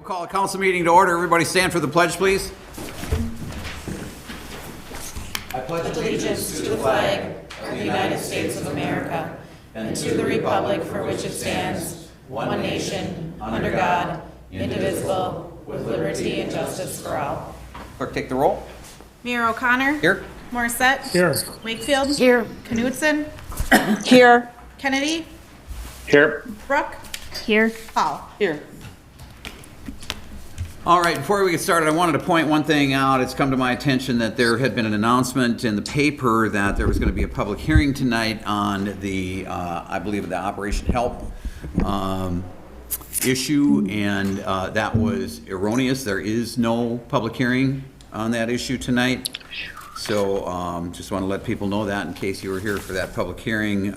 We'll call a council meeting to order. Everybody stand for the pledge, please. I pledge allegiance to the flag of the United States of America and to the republic for which it stands, one nation, under God, indivisible, with liberty and justice for all. Clerk, take the roll. Mayor O'Connor. Here. Morissette. Here. Wakefield. Here. Knudsen. Here. Kennedy. Here. Brook. Here. Hall. Here. All right, before we get started, I wanted to point one thing out. It's come to my attention that there had been an announcement in the paper that there was going to be a public hearing tonight on the, I believe, the Operation Help issue, and that was erroneous. There is no public hearing on that issue tonight. So just want to let people know that in case you were here for that public hearing.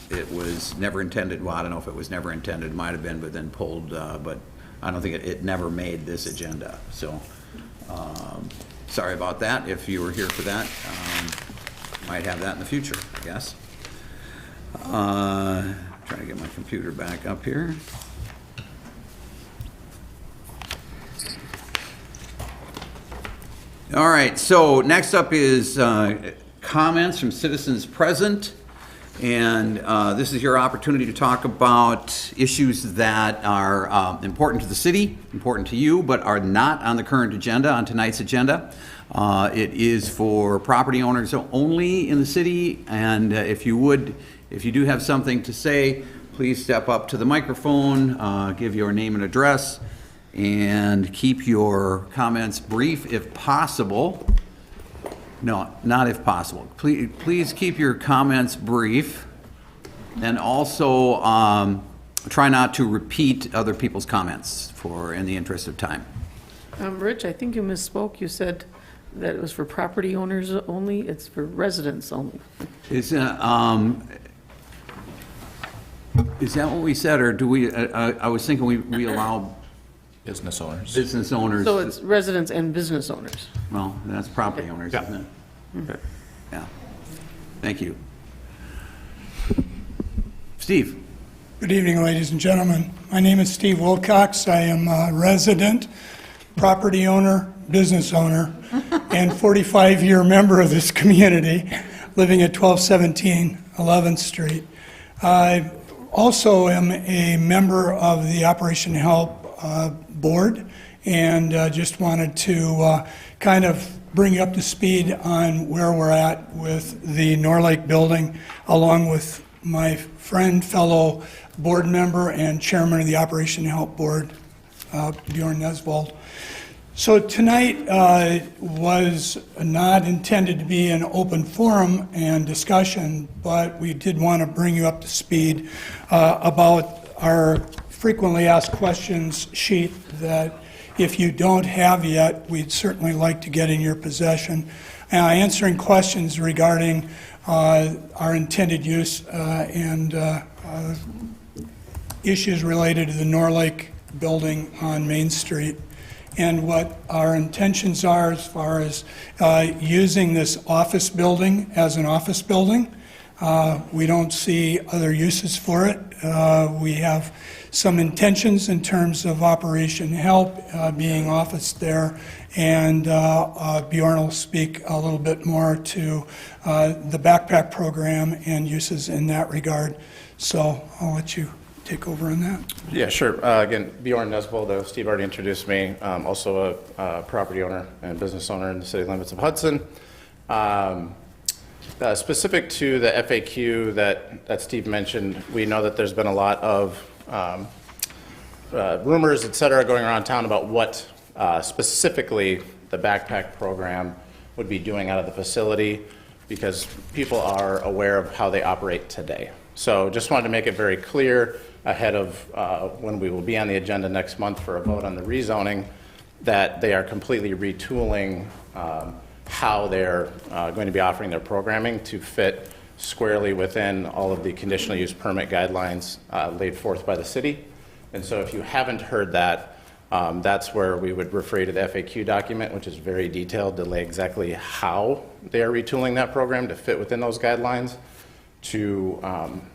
It was never intended, well, I don't know if it was never intended, it might have been, but then pulled, but I don't think it never made this agenda. So sorry about that. If you were here for that, might have that in the future, I guess. Trying to get my computer back up here. All right, so next up is comments from citizens present. And this is your opportunity to talk about issues that are important to the city, important to you, but are not on the current agenda, on tonight's agenda. It is for property owners only in the city, and if you do have something to say, please step up to the microphone, give your name and address, and keep your comments brief if possible. No, not if possible. Please keep your comments brief, and also try not to repeat other people's comments in the interest of time. Rich, I think you misspoke. You said that it was for property owners only. It's for residents only. Is that what we said, or do we? I was thinking we allow Business owners. business owners. So it's residents and business owners. Well, that's property owners, Yeah. isn't it? Okay. Yeah. Thank you. Steve. Good evening, ladies and gentlemen. My name is Steve Wilcox. I am a resident, property owner, business owner, and 45-year member of this community, living at 1217 11th Street. I also am a member of the Operation Help board, and just wanted to kind of bring you up to speed on where we're at with the Norlake building, along with my friend, fellow board member, and chairman of the Operation Help board, Bjorn Nesvold. So tonight was not intended to be an open forum and discussion, but we did want to bring you up to speed about our frequently asked questions sheet that, if you don't have yet, we'd certainly like to get in your possession. Answering questions regarding our intended use and issues related to the Norlake building on Main Street, and what our intentions are as far as using this office building as an office building. We don't see other uses for it. We have some intentions in terms of Operation Help being office there, and Bjorn will speak a little bit more to the backpack program and uses in that regard. So I'll let you take over on that. Yeah, sure. Again, Bjorn Nesvold, Steve already introduced me. Also a property owner and business owner in the city limits of Hudson. Specific to the FAQ that Steve mentioned, we know that there's been a lot of rumors, et cetera, going around town about what specifically the backpack program would be doing out of the facility, because people are aware of how they operate today. So just wanted to make it very clear ahead of when we will be on the agenda next month for a vote on the rezoning, that they are completely retooling how they're going to be offering their programming to fit squarely within all of the conditional use permit guidelines laid forth by the city. And so if you haven't heard that, that's where we would refer you to the FAQ document, which is very detailed to lay exactly how they are retooling that program to fit within those guidelines, to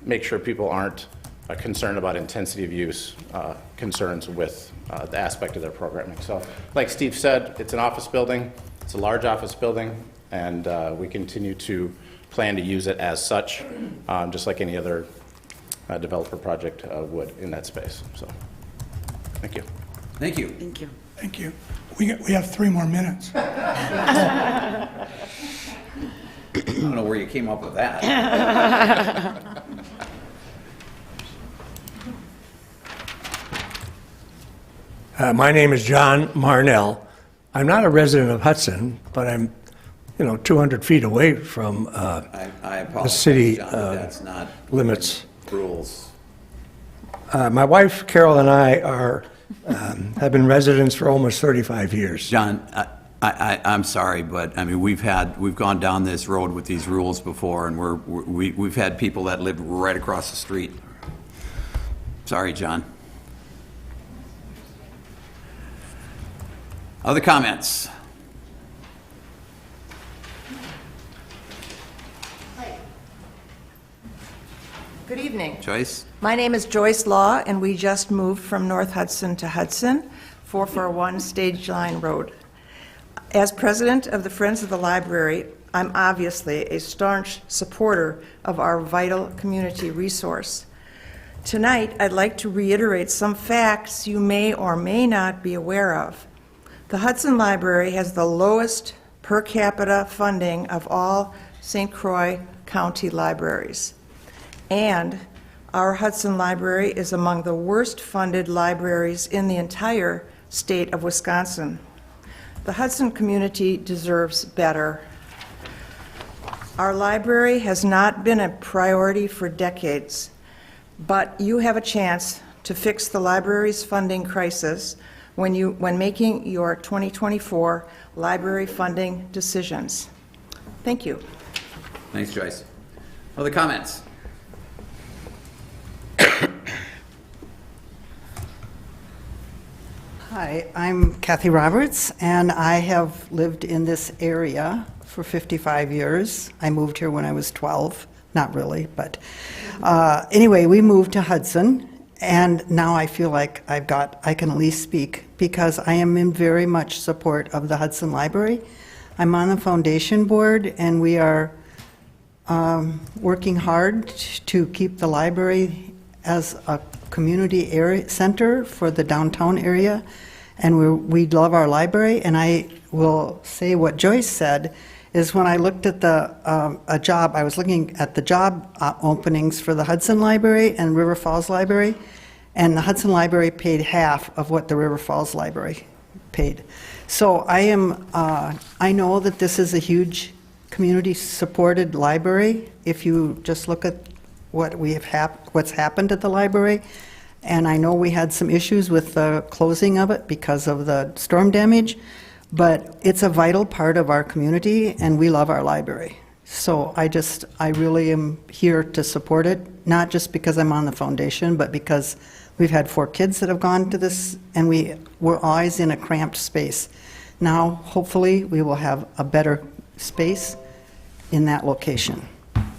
make sure people aren't concerned about intensity of use concerns with the aspect of their programming. So like Steve said, it's an office building. It's a large office building, and we continue to plan to use it as such, just like any other developer project would in that space. So, thank you. Thank you. Thank you. Thank you. We have 3 more minutes. I don't know where you came up with that. My name is John Marnell. I'm not a resident of Hudson, but I'm, 200 feet away from I apologize, city, John, but that's not limits. rules. My wife Carol and I have been residents for almost 35 years. John, I'm sorry, but I mean, we've gone down this road with these rules before, and we've had people that live right across the street. Sorry, John. Other comments? Good evening. Joyce? My name is Joyce Law, and we just moved from North Hudson to Hudson, 441 Stage Line Road. As president of the Friends of the Library, I'm obviously a staunch supporter of our vital community resource. Tonight, I'd like to reiterate some facts you may or may not be aware of. The Hudson Library has the lowest per capita funding of all St. Croix County libraries. And our Hudson Library is among the worst funded libraries in the entire state of Wisconsin. The Hudson community deserves better. Our library has not been a priority for decades, but you have a chance to fix the library's funding crisis when making your 2024 library funding decisions. Thank you. Thanks, Joyce. Other comments? Hi, I'm Kathy Roberts, and I have lived in this area for 55 years. I moved here when I was 12. Not really, but anyway, we moved to Hudson, and now I feel like I can at least speak because I am in very much support of the Hudson Library. I'm on the foundation board, and we are working hard to keep the library as a community area center for the downtown area, and we love our library. And I will say what Joyce said is when I looked at I was looking at the job openings for the Hudson Library and River Falls Library, and the Hudson Library paid half of what the River Falls Library paid. So I know that this is a huge community-supported library. If you just look at what's happened at the library, and I know we had some issues with the closing of it because of the storm damage, but it's a vital part of our community, and we love our library. So I really am here to support it, not just because I'm on the foundation, but because we've had 4 kids that have gone to this, and we're always in a cramped space. Now, hopefully, we will have a better space in that location.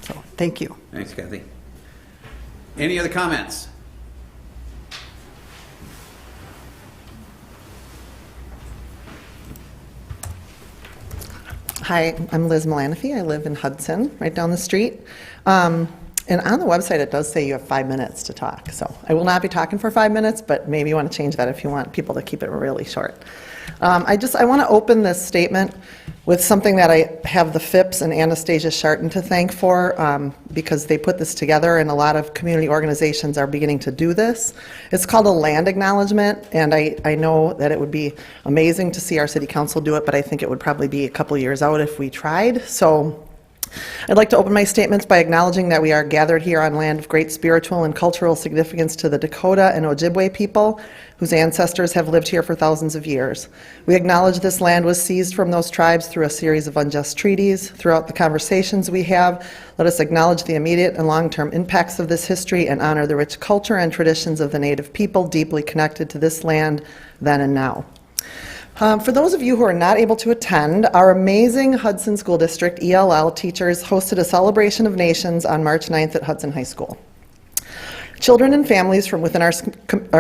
So, thank you. Thanks, Kathy. Any other comments? Hi, I'm Liz Malanofi. I live in Hudson, right down the street. And on the website, it does say you have 5 minutes to talk. So I will not be talking for 5 minutes, but maybe you want to change that if you want people to keep it really short. I want to open this statement with something that I have the Phipps and Anastasia Sharton to thank for because they put this together, and a lot of community organizations are beginning to do this. It's called a land acknowledgement, and I know that it would be amazing to see our city council do it, but I think it would probably be a couple years out if we tried. So I'd like to open my statements by acknowledging that we are gathered here on land of great spiritual and cultural significance to the Dakota and Ojibwe people, whose ancestors have lived here for thousands of years. We acknowledge this land was seized from those tribes through a series of unjust treaties. Throughout the conversations we have, let us acknowledge the immediate and long-term impacts of this history and honor the rich culture and traditions of the Native people deeply connected to this land then and now. For those of you who are not able to attend, our amazing Hudson School District ELL teachers hosted a celebration of nations on March 9th at Hudson High School. Children and families from within our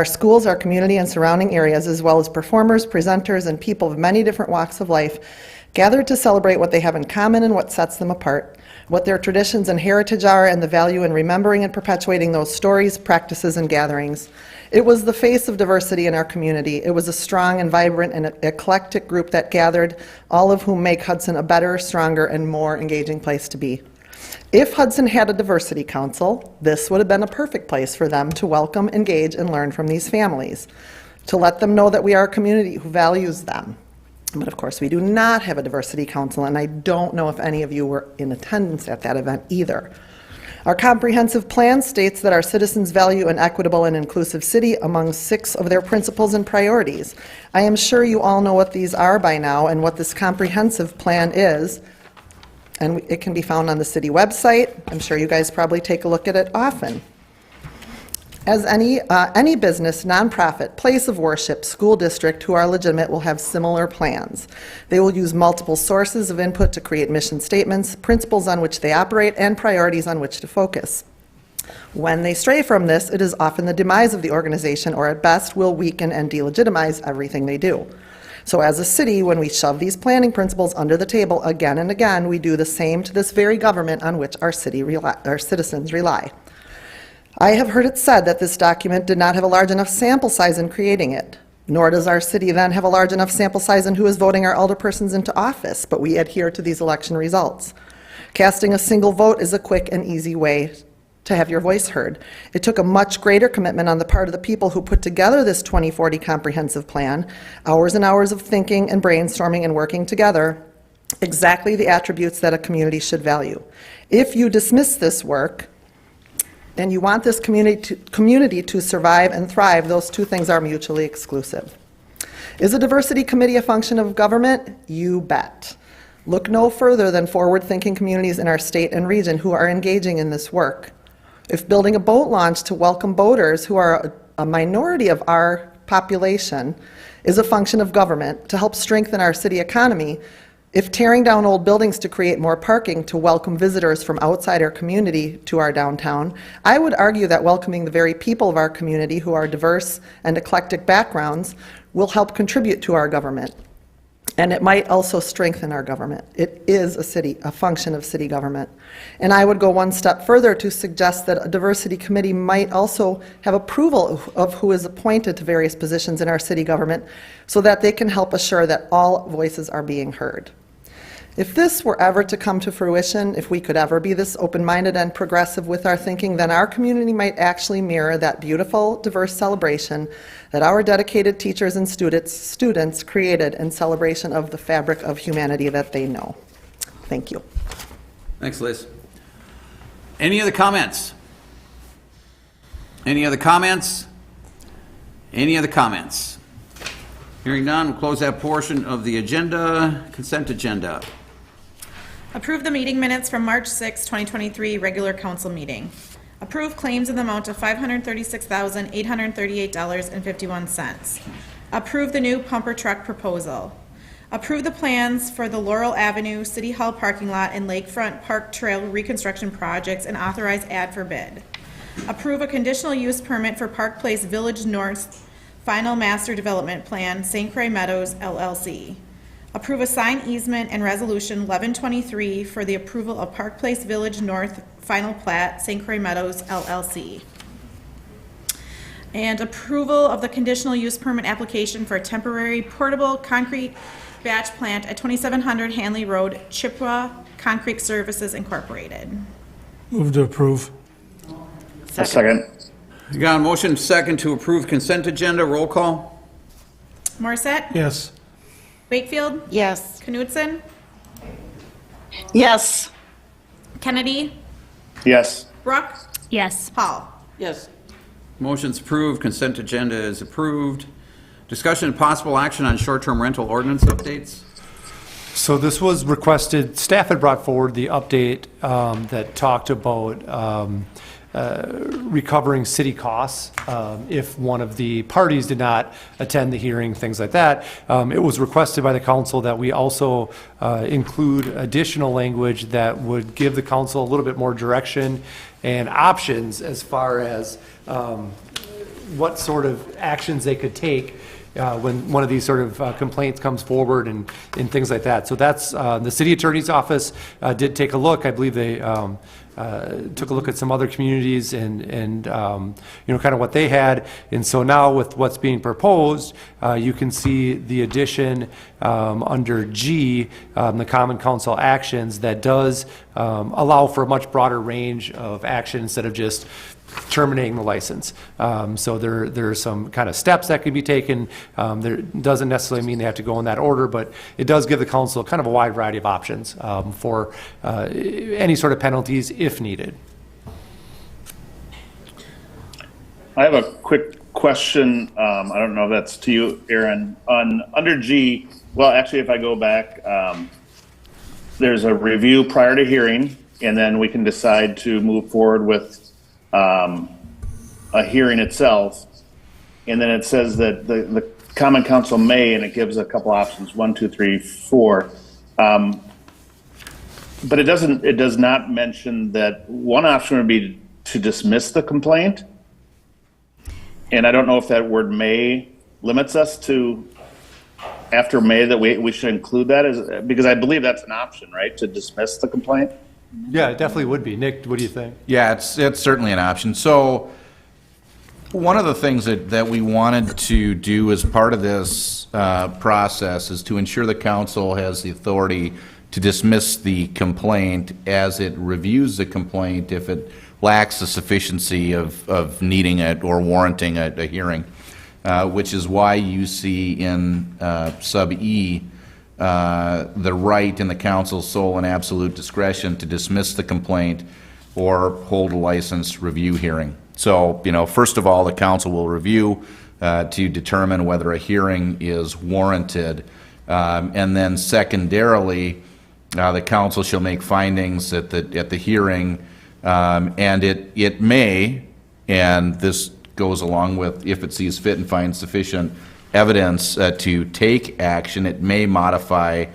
schools, our community, and surrounding areas, as well as performers, presenters, and people of many different walks of life, gathered to celebrate what they have in common and what sets them apart, what their traditions and heritage are, and the value in remembering and perpetuating those stories, practices, and gatherings. It was the face of diversity in our community. It was a strong and vibrant and eclectic group that gathered, all of whom make Hudson a better, stronger, and more engaging place to be. If Hudson had a diversity council, this would have been a perfect place for them to welcome, engage, and learn from these families, to let them know that we are a community who values them. But of course, we do not have a diversity council, and I don't know if any of you were in attendance at that event either. Our comprehensive plan states that our citizens value an equitable and inclusive city among 6 of their principles and priorities. I am sure you all know what these are by now and what this comprehensive plan is, and it can be found on the city website. I'm sure you guys probably take a look at it often. As any business, nonprofit, place of worship, school district who are legitimate will have similar plans. They will use multiple sources of input to create mission statements, principles on which they operate, and priorities on which to focus. When they stray from this, it is often the demise of the organization, or at best will weaken and delegitimize everything they do. So as a city, when we shove these planning principles under the table again and again, we do the same to this very government on which our citizens rely. I have heard it said that this document did not have a large enough sample size in creating it, nor does our city then have a large enough sample size in who is voting our alderpersons into office, but we adhere to these election results. Casting a single vote is a quick and easy way to have your voice heard. It took a much greater commitment on the part of the people who put together this 2040 comprehensive plan, hours and hours of thinking and brainstorming and working together, exactly the attributes that a community should value. If you dismiss this work, and you want this community to survive and thrive, those two things are mutually exclusive. Is a diversity committee a function of government? You bet. Look no further than forward-thinking communities in our state and region who are engaging in this work. If building a boat launch to welcome boaters who are a minority of our population is a function of government to help strengthen our city economy, if tearing down old buildings to create more parking to welcome visitors from outside our community to our downtown, I would argue that welcoming the very people of our community who are diverse and eclectic backgrounds will help contribute to our government. And it might also strengthen our government. It is a function of city government. And I would go one step further to suggest that a diversity committee might also have approval of who is appointed to various positions in our city government so that they can help assure that all voices are being heard. If this were ever to come to fruition, if we could ever be this open-minded and progressive with our thinking, then our community might actually mirror that beautiful, diverse celebration that our dedicated teachers and students created in celebration of the fabric of humanity that they know. Thank you. Thanks, Liz. Any other comments? Any other comments? Any other comments? Hearing none, we'll close that portion of the agenda. Consent agenda. Approve the meeting minutes from March 6, 2023, regular council meeting. Approve claims in the amount of $536,838.51. Approve the new pumper truck proposal. Approve the plans for the Laurel Avenue City Hall parking lot and Lakefront Park Trail reconstruction projects and authorize ad for bid. Approve a conditional use permit for Park Place Village North Final Master Development Plan, St. Croix Meadows, LLC. Approve a sign easement and resolution 1123 for the approval of Park Place Village North Final Plat, St. Croix Meadows, LLC. And approval of the conditional use permit application for a temporary portable concrete batch plant at 2700 Hanley Road, Chippewa Concrete Services Incorporated. Move to approve. Second. You got a motion second to approve consent agenda. Roll call. Morissette? Yes. Wakefield? Yes. Knutson? Yes. Kennedy? Yes. Brooke? Yes. Paul? Yes. Motion's approved. Consent agenda is approved. Discussion and possible action on short-term rental ordinance updates. So this was requested, staff had brought forward the update that talked about recovering city costs if one of the parties did not attend the hearing, things like that. It was requested by the council that we also include additional language that would give the council a little bit more direction and options as far as what sort of actions they could take when one of these sort of complaints comes forward and things like that. So that's, the city attorney's office did take a look. I believe they took a look at some other communities and you know, kind of what they had. And so now with what's being proposed, you can see the addition under G, the Common Council actions that does allow for a much broader range of action instead of just terminating the license. So there are some kind of steps that can be taken. There doesn't necessarily mean they have to go in that order, but it does give the council kind of a wide variety of options for any sort of penalties if needed. I have a quick question. I don't know if that's to you, Aaron. Under G, well, actually, if I go back, there's a review prior to hearing, and then we can decide to move forward with a hearing itself, and then it says that the Common Council may, and it gives a couple options, 1, 2, 3, 4. But it does not mention that one option would be to dismiss the complaint. And I don't know if that word may limits us to after May, that we should include that, because I believe that's an option, right, to dismiss the complaint? Yeah, it definitely would be. Nick, what do you think? Yeah, it's certainly an option. So one of the things that we wanted to do as part of this process is to ensure the council has the authority to dismiss the complaint as it reviews the complaint if it lacks the sufficiency of needing it or warranting a hearing, which is why you see in sub E the right in the council's sole and absolute discretion to dismiss the complaint or hold a license review hearing. So, you know, first of all, the council will review to determine whether a hearing is warranted. And then secondarily, the council shall make findings at the hearing, and it may, and this goes along with if it sees fit and finds sufficient evidence to take action, it may modify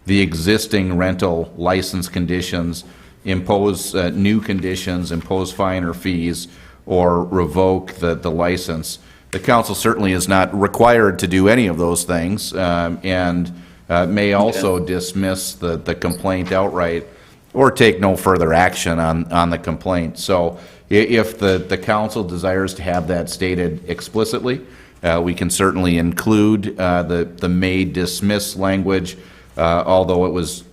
the existing rental license conditions, impose new conditions, impose fine or fees, or revoke the license. The council certainly is not required to do any of those things, and may also dismiss the complaint outright or take no further action on the complaint. So if the council desires to have that stated explicitly, we can certainly include the may dismiss language, although it was,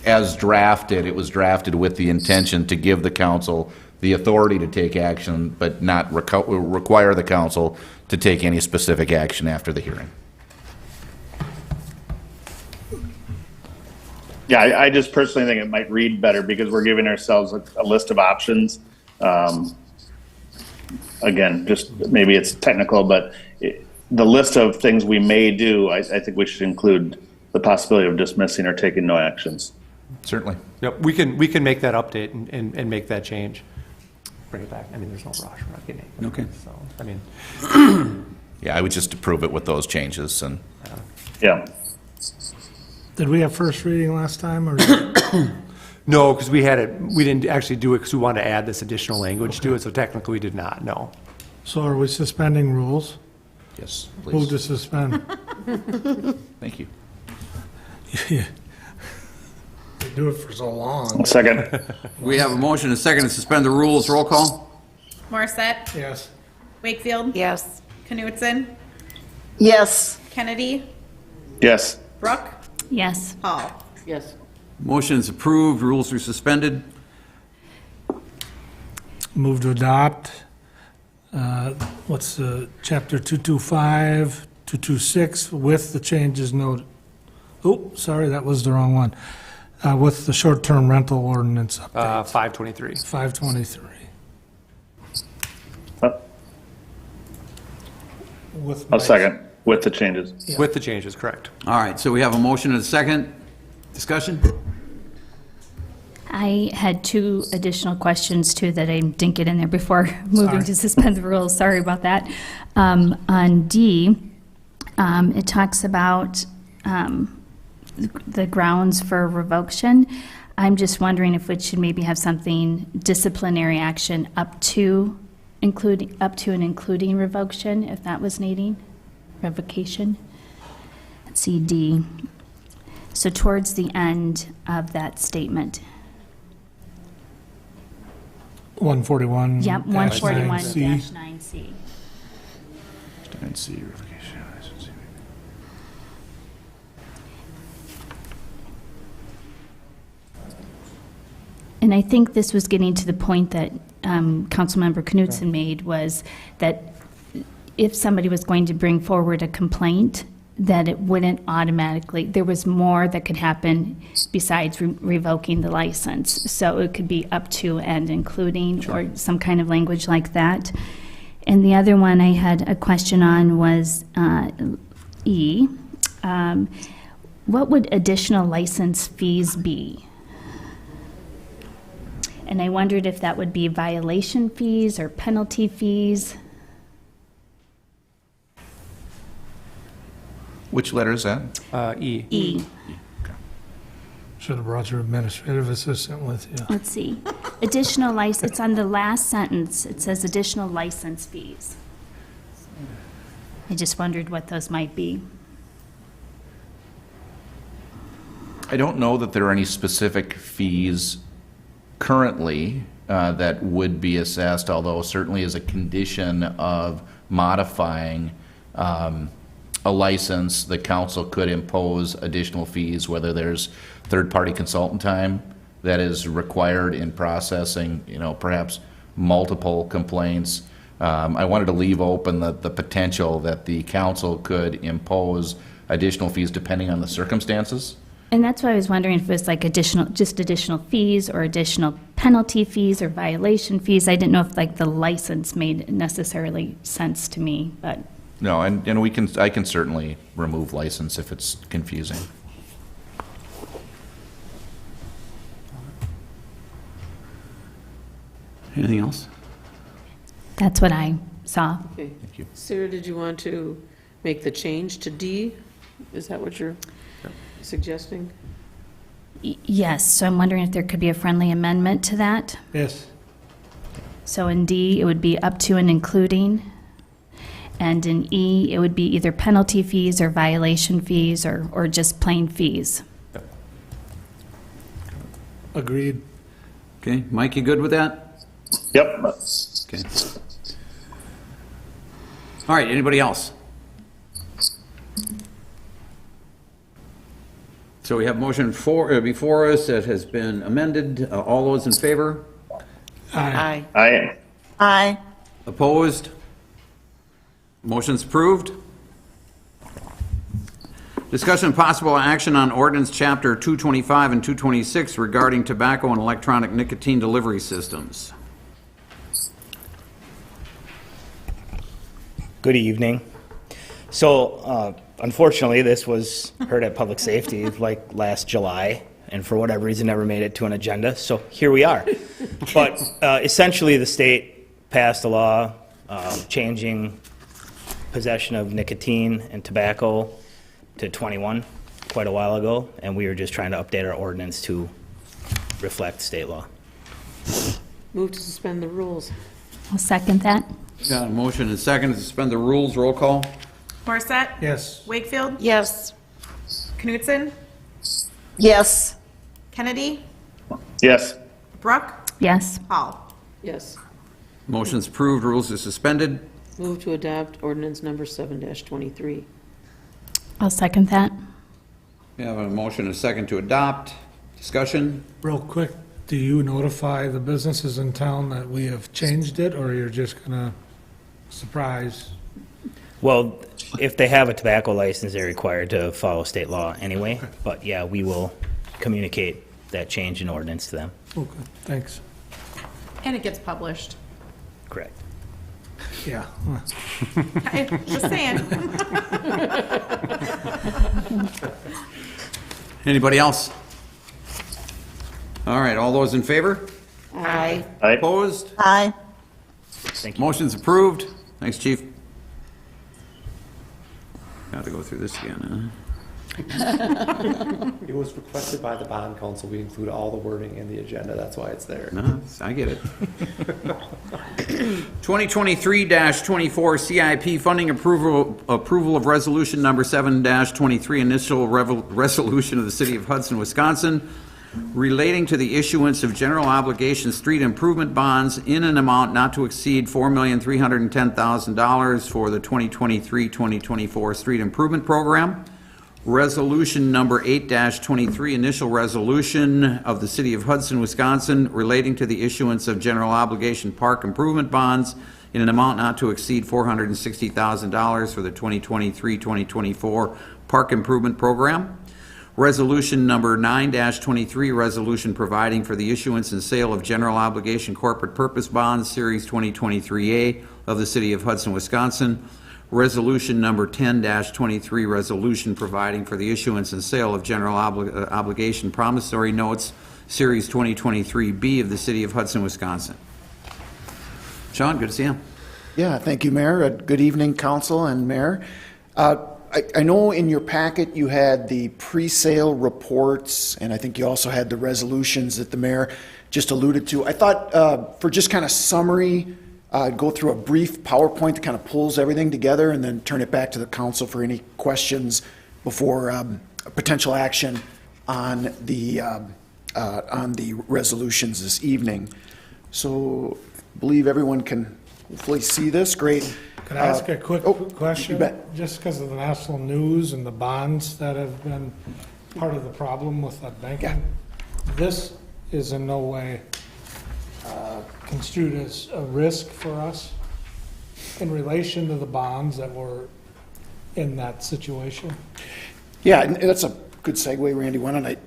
as drafted, it was drafted with the intention to give the council the authority to take action, but not require the council to take any specific action after the hearing. Yeah, I just personally think it might read better because we're giving ourselves a list of options. Again, just maybe it's technical, but the list of things we may do, I think we should include the possibility of dismissing or taking no actions. Certainly. Yep, we can make that update and make that change. Bring it back. I mean, there's no rush. We're not getting it. Okay. So, I mean. Yeah, I would just approve it with those changes. And yeah. Did we have first reading last time, or? No, because we didn't actually do it because we wanted to add this additional language to it, so technically we did not, no. So are we suspending rules? yes, please. Move to suspend. Thank you. Yeah. They do it for so long. Second. We have a motion and a second to suspend the rules. Roll call? Morissette, Yes. Wakefield, Yes. Knutson, Yes. Kennedy, Yes. Brooke, Yes. Hall. Yes. Motion is approved. Rules are suspended. Move to adopt, what's chapter 225, 226, with the changes noted. Oh, sorry, that was the wrong one. With the short-term rental ordinance update, 523. 523. With I'll second with the changes. With the changes, correct. All right, so we have a motion and a second. Discussion? I had two additional questions too that I didn't get in there before moving to suspend the rules. Sorry about that. On D, it talks about the grounds for revocation. I'm just wondering if we should maybe have something disciplinary action up to and including revocation, if that was needing revocation. Let's see, D. So towards the end of that statement. 141. Yep, 141-9C. 141-9C. 9C, revocation. And I think this was getting to the point that Councilmember Knudsen made, was that if somebody was going to bring forward a complaint, that it wouldn't automatically, there was more that could happen besides revoking the license. So it could be up to and including, or some kind of language like that. And the other one I had a question on was E. What would additional license fees be? And I wondered if that would be violation fees or penalty fees. Which letter is that? E. E. Should have brought your administrative assistant with you. Let's see. Additional license, it's on the last sentence. It says additional license fees. I just wondered what those might be. I don't know that there are any specific fees currently that would be assessed, although certainly as a condition of modifying a license, the council could impose additional fees, whether there's third-party consultant time that is required in processing, perhaps multiple complaints. I wanted to leave open the potential that the council could impose additional fees depending on the circumstances. And that's why I was wondering if it was like additional fees or additional penalty fees or violation fees. I didn't know if like the license made necessarily sense to me, but. No, and I can certainly remove license if it's confusing. Anything else? That's what I saw. Okay. Thank you. Sarah, did you want to make the change to D? Is that what you're suggesting? Yes, so I'm wondering if there could be a friendly amendment to that. Yes. So in D, it would be up to and including. And in E, it would be either penalty fees or violation fees or just plain fees. Agreed. Okay, Mike, you good with that? Yep. Okay. All right, anybody else? So we have motion before us that has been amended. All those in favor? Aye. Aye. Aye. Opposed? Motion's approved. Discussion and possible action on ordinance chapter 225 and 226 regarding tobacco and electronic nicotine delivery systems. Good evening. So, unfortunately, this was heard at Public Safety like last July, and for whatever reason never made it to an agenda, so here we are. But essentially, the state passed a law changing possession of nicotine and tobacco to 21 quite a while ago, and we were just trying to update our ordinance to reflect state law. Move to suspend the rules. I'll second that. Got a motion and second to suspend the rules. Roll call. Morissette? Yes. Wakefield? Yes. Knudsen? Yes. Kennedy? Yes. Bruck? Yes. Hall? Yes. Motion's approved. Rules are suspended. Move to adopt ordinance number 7-23. I'll second that. We have a motion and a second to adopt. Discussion? Real quick, do you notify the businesses in town that we have changed it, or you're just gonna surprise? Well, if they have a tobacco license, they're required to follow state law anyway, but yeah, we will communicate that change in ordinance to them. Okay, thanks. And it gets published. Correct. Yeah. Hey, just saying. Anybody else? All right, all those in favor? Aye. Aye. Opposed? Aye. Thank you. Motion's approved. Thanks, Chief. Got to go through this again, huh? It was requested by the bond council, we include all the wording in the agenda, that's why it's there. No, I get it. 2023-24 CIP funding approval of resolution number 7-23, initial resolution of the City of Hudson, Wisconsin, relating to the issuance of general obligation street improvement bonds in an amount not to exceed $4,310,000 for the 2023-2024 street improvement program. Resolution number 8-23, initial resolution of the City of Hudson, Wisconsin, relating to the issuance of general obligation park improvement bonds in an amount not to exceed $460,000 for the 2023-2024 park improvement program. Resolution number 9-23, resolution providing for the issuance and sale of general obligation corporate purpose bonds, Series 2023A of the City of Hudson, Wisconsin. Resolution number 10-23, resolution providing for the issuance and sale of general obligation promissory notes, Series 2023B of the City of Hudson, Wisconsin. Sean, good to see you. Yeah, thank you, Mayor. Good evening, Council and Mayor. I know in your packet you had the pre-sale reports, and I think you also had the resolutions that the Mayor just alluded to. I thought for just kind of summary, go through a brief PowerPoint that kind of pulls everything together and then turn it back to the council for any questions before potential action on the resolutions this evening. So I believe everyone can hopefully see this. Great. Can I ask a quick question? You bet. Just because of the national news and the bonds that have been part of the problem with that banking, Yeah. This is in no way construed as a risk for us in relation to the bonds that were in that situation. Yeah, and that's a good segue, Randy. Why don't I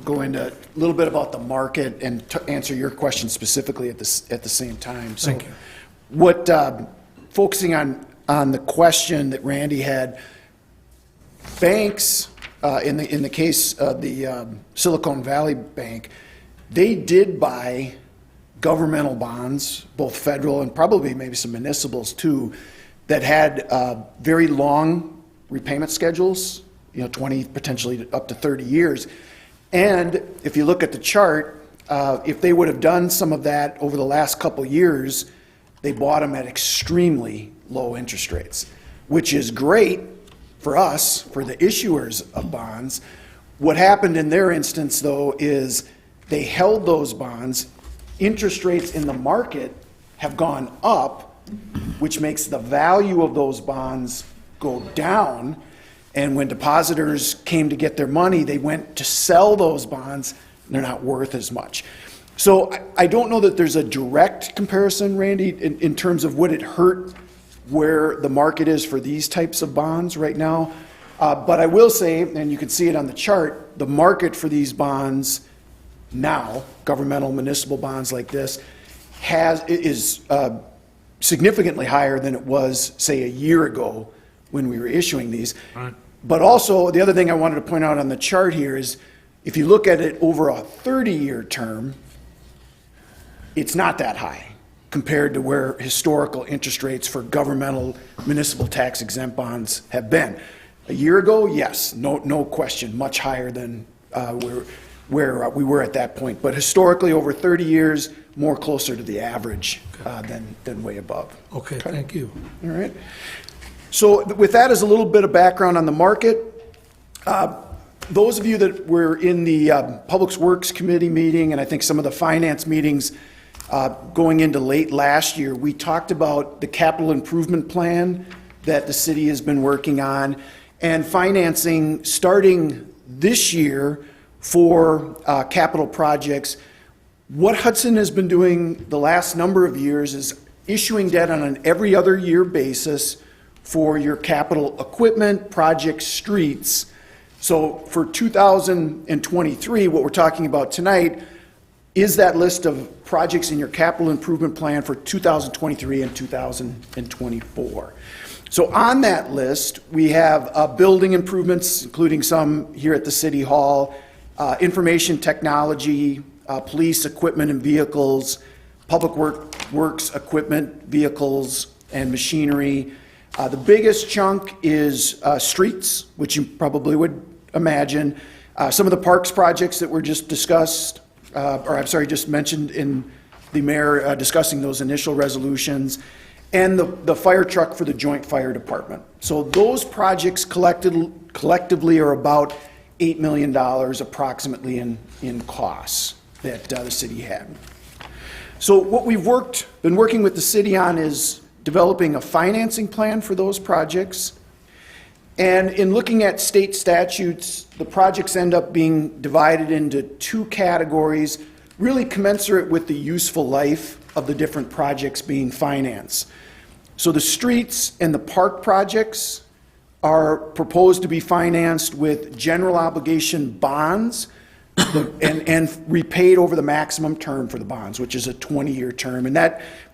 go into a little bit about the market and to answer your question specifically at the same time. So, Thank you. What focusing on the question that Randy had, banks in the case of the Silicon Valley Bank, they did buy governmental bonds, both federal and probably maybe some municipals too, that had very long repayment schedules, 20, potentially up to 30 years. And if you look at the chart, if they would have done some of that over the last couple years, they bought them at extremely low interest rates, which is great for us, for the issuers of bonds. What happened in their instance, though, is they held those bonds. Interest rates in the market have gone up, which makes the value of those bonds go down. And when depositors came to get their money, they went to sell those bonds, and they're not worth as much. So I don't know that there's a direct comparison, Randy, in terms of would it hurt where the market is for these types of bonds right now. But I will say, and you can see it on the chart, the market for these bonds now, governmental municipal bonds like this, is significantly higher than it was, say, a year ago when we were issuing these. Right. But also, the other thing I wanted to point out on the chart here is, if you look at it over a 30-year term, it's not that high compared to where historical interest rates for governmental municipal tax exempt bonds have been. A year ago, yes, no question, much higher than where we were at that point. But historically, over 30 years, more closer to the average than way above. Okay, thank you. All right. So with that as a little bit of background on the market, those of you that were in the Public Works Committee meeting, and I think some of the finance meetings going into late last year, we talked about the capital improvement plan that the city has been working on and financing starting this year for capital projects. What Hudson has been doing the last number of years is issuing debt on an every other year basis for your capital equipment, projects, streets. So for 2023, what we're talking about tonight is that list of projects in your capital improvement plan for 2023 and 2024. So on that list, we have building improvements, including some here at the City Hall, information technology, police equipment and vehicles, works equipment, vehicles, and machinery. The biggest chunk is streets, which you probably would imagine. Some of the parks projects that were just discussed, just mentioned in the mayor discussing those initial resolutions, and the fire truck for the joint fire department. So those projects collectively are about $8 million approximately in costs that the city had. So what we've been working with the city on is developing a financing plan for those projects. And in looking at state statutes, the projects end up being divided into two categories, really commensurate with the useful life of the different projects being financed. So the streets and the park projects are proposed to be financed with general obligation bonds and repaid over the maximum term for the bonds, which is a 20-year term. And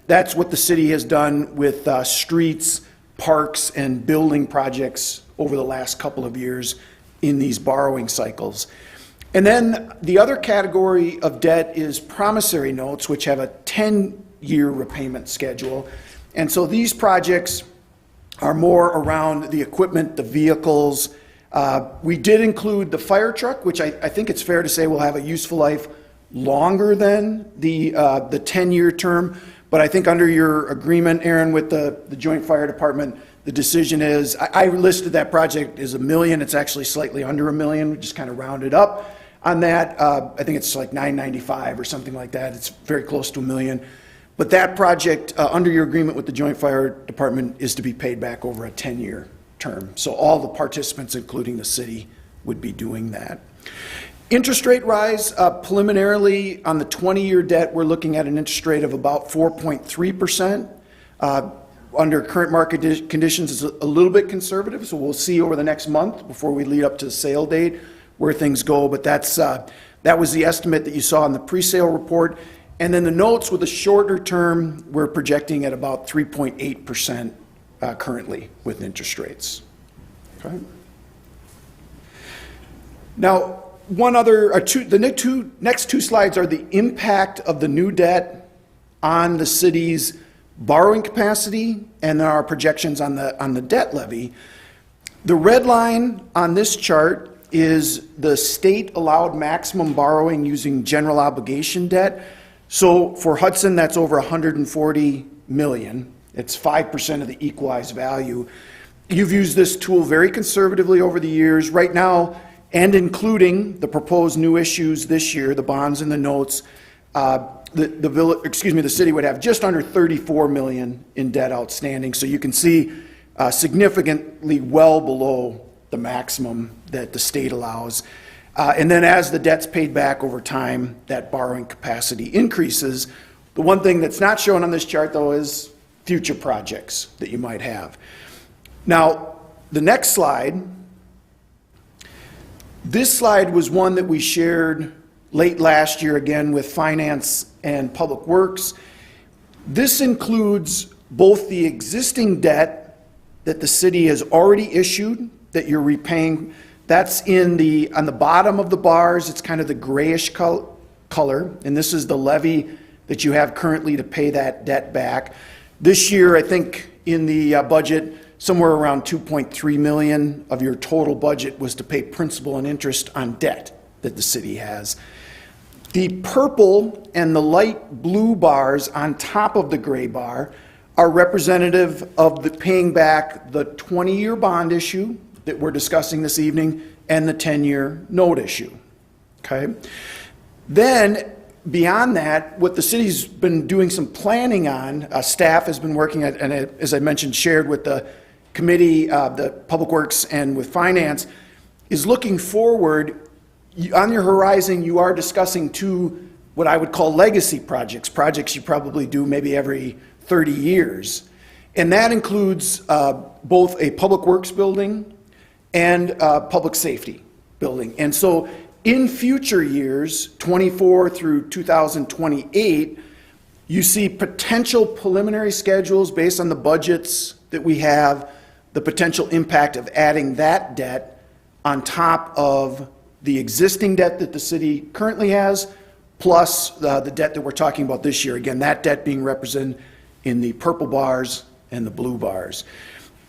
that's what the city has done with streets, parks, and building projects over the last couple of years in these borrowing cycles. And then the other category of debt is promissory notes, which have a 10-year repayment schedule. And so these projects are more around the equipment, the vehicles. We did include the fire truck, which I think it's fair to say will have a useful life longer than the 10-year term. But I think under your agreement, Aaron, with the Joint Fire Department, the decision is, I listed that project as $1 million. It's actually slightly under $1 million. We just kind of rounded up on that. I think it's like $995 or something like that. It's very close to $1 million. But that project, under your agreement with the Joint Fire Department, is to be paid back over a 10-year term. So all the participants, including the city, would be doing that. Interest rate rise, preliminarily on the 20-year debt, we're looking at an interest rate of about 4.3%. Under current market conditions, it's a little bit conservative, so we'll see over the next month before we lead up to the sale date where things go. But that was the estimate that you saw in the pre-sale report. And then the notes with a shorter term, we're projecting at about 3.8% currently with interest rates. Okay. Now, the next two slides are the impact of the new debt on the city's borrowing capacity and our projections on the debt levy. The red line on this chart is the state allowed maximum borrowing using general obligation debt. So for Hudson, that's over $140 million. It's 5% of the equalized value. You've used this tool very conservatively over the years. Right now, and including the proposed new issues this year, the bonds and the notes, the city would have just under $34 million in debt outstanding. So you can see significantly well below the maximum that the state allows. And then as the debt's paid back over time, that borrowing capacity increases. The one thing that's not shown on this chart, though, is future projects that you might have. Now, the next slide, this slide was one that we shared late last year again with Finance and Public Works. This includes both the existing debt that the city has already issued that you're repaying. That's on the bottom of the bars. It's kind of the grayish color, and this is the levy that you have currently to pay that debt back. This year, I think in the budget, somewhere around $2.3 million of your total budget was to pay principal and interest on debt that the city has. The purple and the light blue bars on top of the gray bar are representative of the paying back the 20-year bond issue that we're discussing this evening and the 10-year note issue. Okay? Then, beyond that, what the city's been doing some planning on, staff has been working at, and as I mentioned, shared with the committee, the Public Works and with Finance, is looking forward. On your horizon, you are discussing two, what I would call legacy projects you probably do maybe every 30 years. And that includes both a Public Works building and a public safety building. And so in future years, 24 through 2028, you see potential preliminary schedules based on the budgets that we have, the potential impact of adding that debt on top of the existing debt that the city currently has, plus the debt that we're talking about this year. Again, that debt being represented in the purple bars and the blue bars.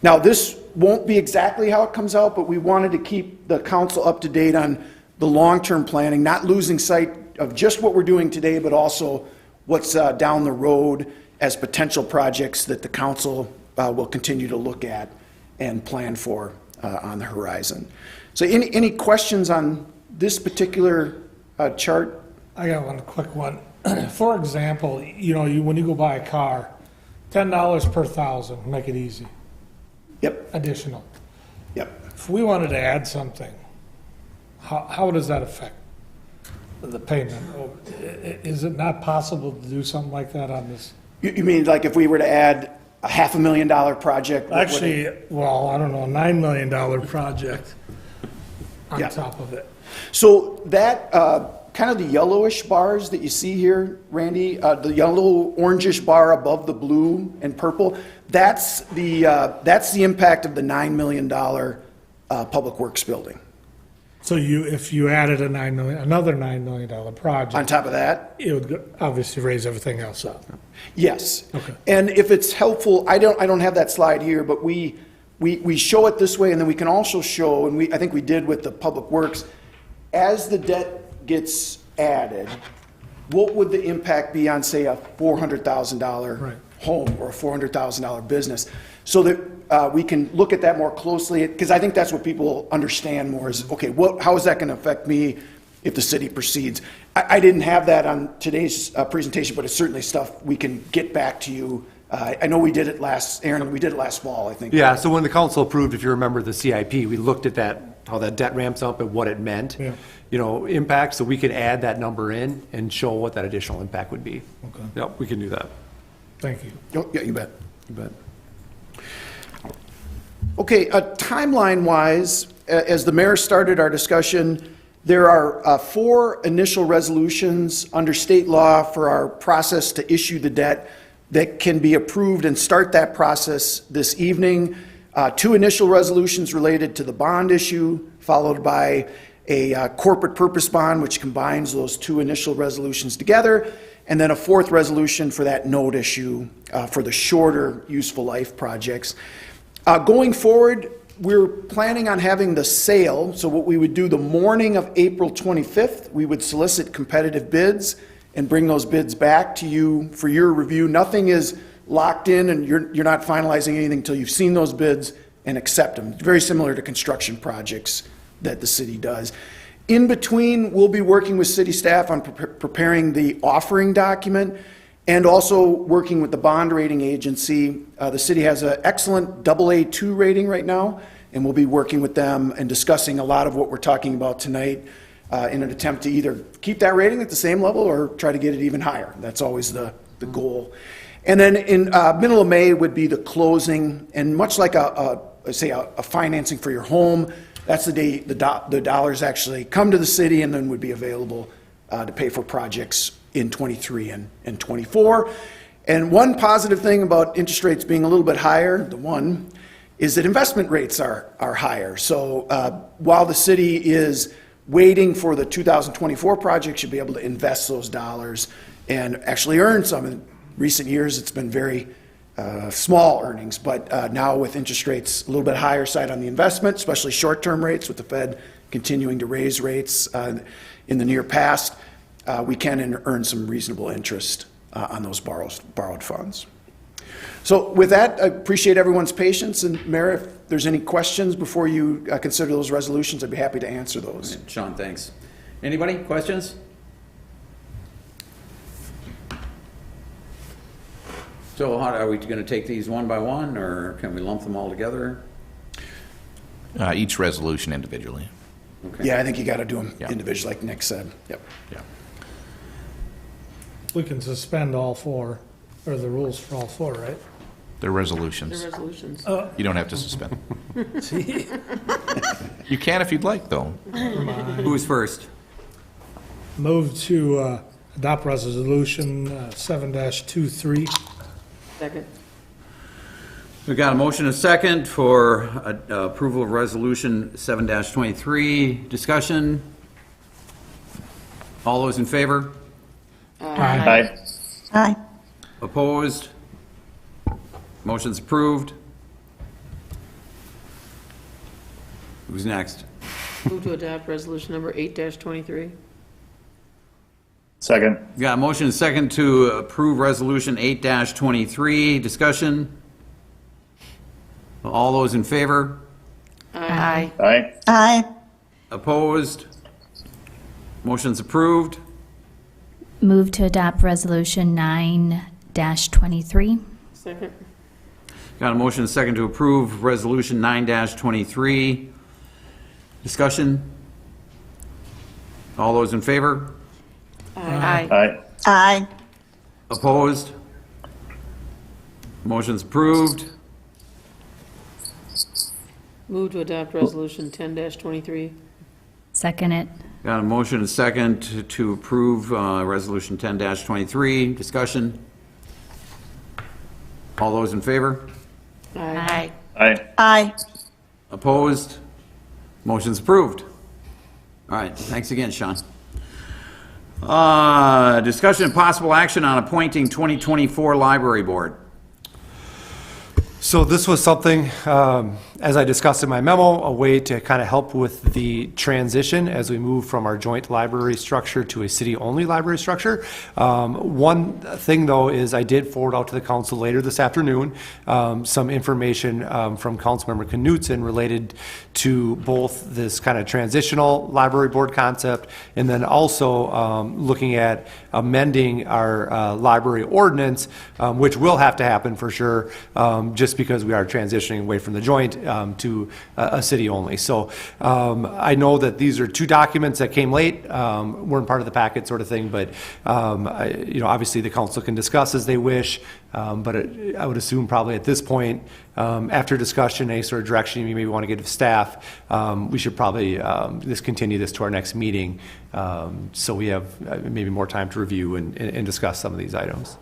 Now, this won't be exactly how it comes out, but we wanted to keep the council up to date on the long-term planning, not losing sight of just what we're doing today, but also what's down the road as potential projects that the council will continue to look at and plan for on the horizon. So any questions on this particular chart? I got one quick one. For example, when you go buy a car, $10 per thousand, make it easy. Yep. Additional. Yep. If we wanted to add something, how does that affect the payment? Is it not possible to do something like that on this? You mean like if we were to add a $500,000 project? Actually, well, I don't know, a $9 million project on top of it. So that kind of the yellowish bars that you see here, Randy, the yellow orangish bar above the blue and purple, that's the impact of the $9 million public works building. So if you added another $9 million project. On top of that? It would obviously raise everything else up. Yes. Okay. And if it's helpful, I don't have that slide here, but we show it this way, and then we can also show, and I think we did with the public works, as the debt gets added, what would the impact be on, say, a $400,000 home or a $400,000 business? So that we can look at that more closely, because I think that's what people understand more is, okay, how is that going to affect me if the city proceeds? I didn't have that on today's presentation, but it's certainly stuff we can get back to you. I know we did it last fall, I think. Yeah, so when the council approved, if you remember the CIP, we looked at that, how that debt ramps up and what it meant, impact, so we could add that number in and show what that additional impact would be. Okay. Yep, we can do that. Thank you. Oh, yeah, you bet. You bet. Okay, timeline-wise, as the mayor started our discussion, there are 4 initial resolutions under state law for our process to issue the debt that can be approved and start that process this evening. 2 initial resolutions related to the bond issue, followed by a corporate purpose bond, which combines those 2 initial resolutions together, and then a 4th resolution for that note issue for the shorter useful life projects. Going forward, we're planning on having the sale. So what we would do the morning of April 25th, we would solicit competitive bids and bring those bids back to you for your review. Nothing is locked in, and you're not finalizing anything until you've seen those bids and accept them. Very similar to construction projects that the city does. In between, we'll be working with city staff on preparing the offering document and also working with the bond rating agency. The city has an excellent AA2 rating right now, and we'll be working with them and discussing a lot of what we're talking about tonight in an attempt to either keep that rating at the same level or try to get it even higher. That's always the goal. And then in middle of May would be the closing, and much like a financing for your home, that's the day the dollars actually come to the city and then would be available to pay for projects in 23 and 24. And one positive thing about interest rates being a little bit higher, is that investment rates are higher. So while the city is waiting for the 2024 project, you'll be able to invest those dollars and actually earn some. In recent years, it's been very small earnings, but now with interest rates a little bit higher side on the investment, especially short-term rates with the Fed continuing to raise rates in the near past, we can earn some reasonable interest on those borrowed funds. So with that, I appreciate everyone's patience, and Mayor, if there's any questions before you consider those resolutions, I'd be happy to answer those. Sean, thanks. Anybody, questions? So are we going to take these one by one, or can we lump them all together? Each resolution individually. Okay. Yeah, I think you got to do them individually, like Nick said. Yep. Yeah. We can suspend all 4, or the rules for all 4, right? They're resolutions. The resolutions. You don't have to suspend them. See? You can if you'd like, though. Who's first? Move to adopt resolution 7-23. Second. We've got a motion and a second for approval of resolution 7-23. Discussion? All those in favor? Aye. Aye. Opposed? Motion's approved. Who's next? Move to adopt resolution number 8-23. Second. Got a motion and second to approve Resolution 8-23. Discussion? All those in favor? Aye. Aye. Aye. Opposed? Motion's approved. Move to adopt Resolution 9-23. Second. Got a motion and second to approve Resolution 9-23. Discussion? All those in favor? Aye. Aye. Aye. Opposed? Motion's approved. Move to adopt resolution 10-23. Second it. Got a motion and second to approve Resolution 10-23. Discussion? All those in favor? Aye. Aye. Aye. Opposed? Motion's approved. All right, thanks again, Sean. Discussion and possible action on appointing 2024 Library Board. So this was something, as I discussed in my memo, a way to kind of help with the transition as we move from our joint library structure to a city-only library structure. One thing, though, is I did forward out to the council later this afternoon some information from Councilmember Knutson related to both this kind of transitional library board concept and then also looking at amending our library ordinance, which will have to happen for sure, just because we are transitioning away from the joint to a city only. So I know that these are two documents that came late, weren't part of the packet sort of thing, but obviously the council can discuss as they wish, but I would assume probably at this point, after discussion, any sort of direction you maybe want to give to staff, we should probably just continue this to our next meeting, so we have maybe more time to review and discuss some of these items.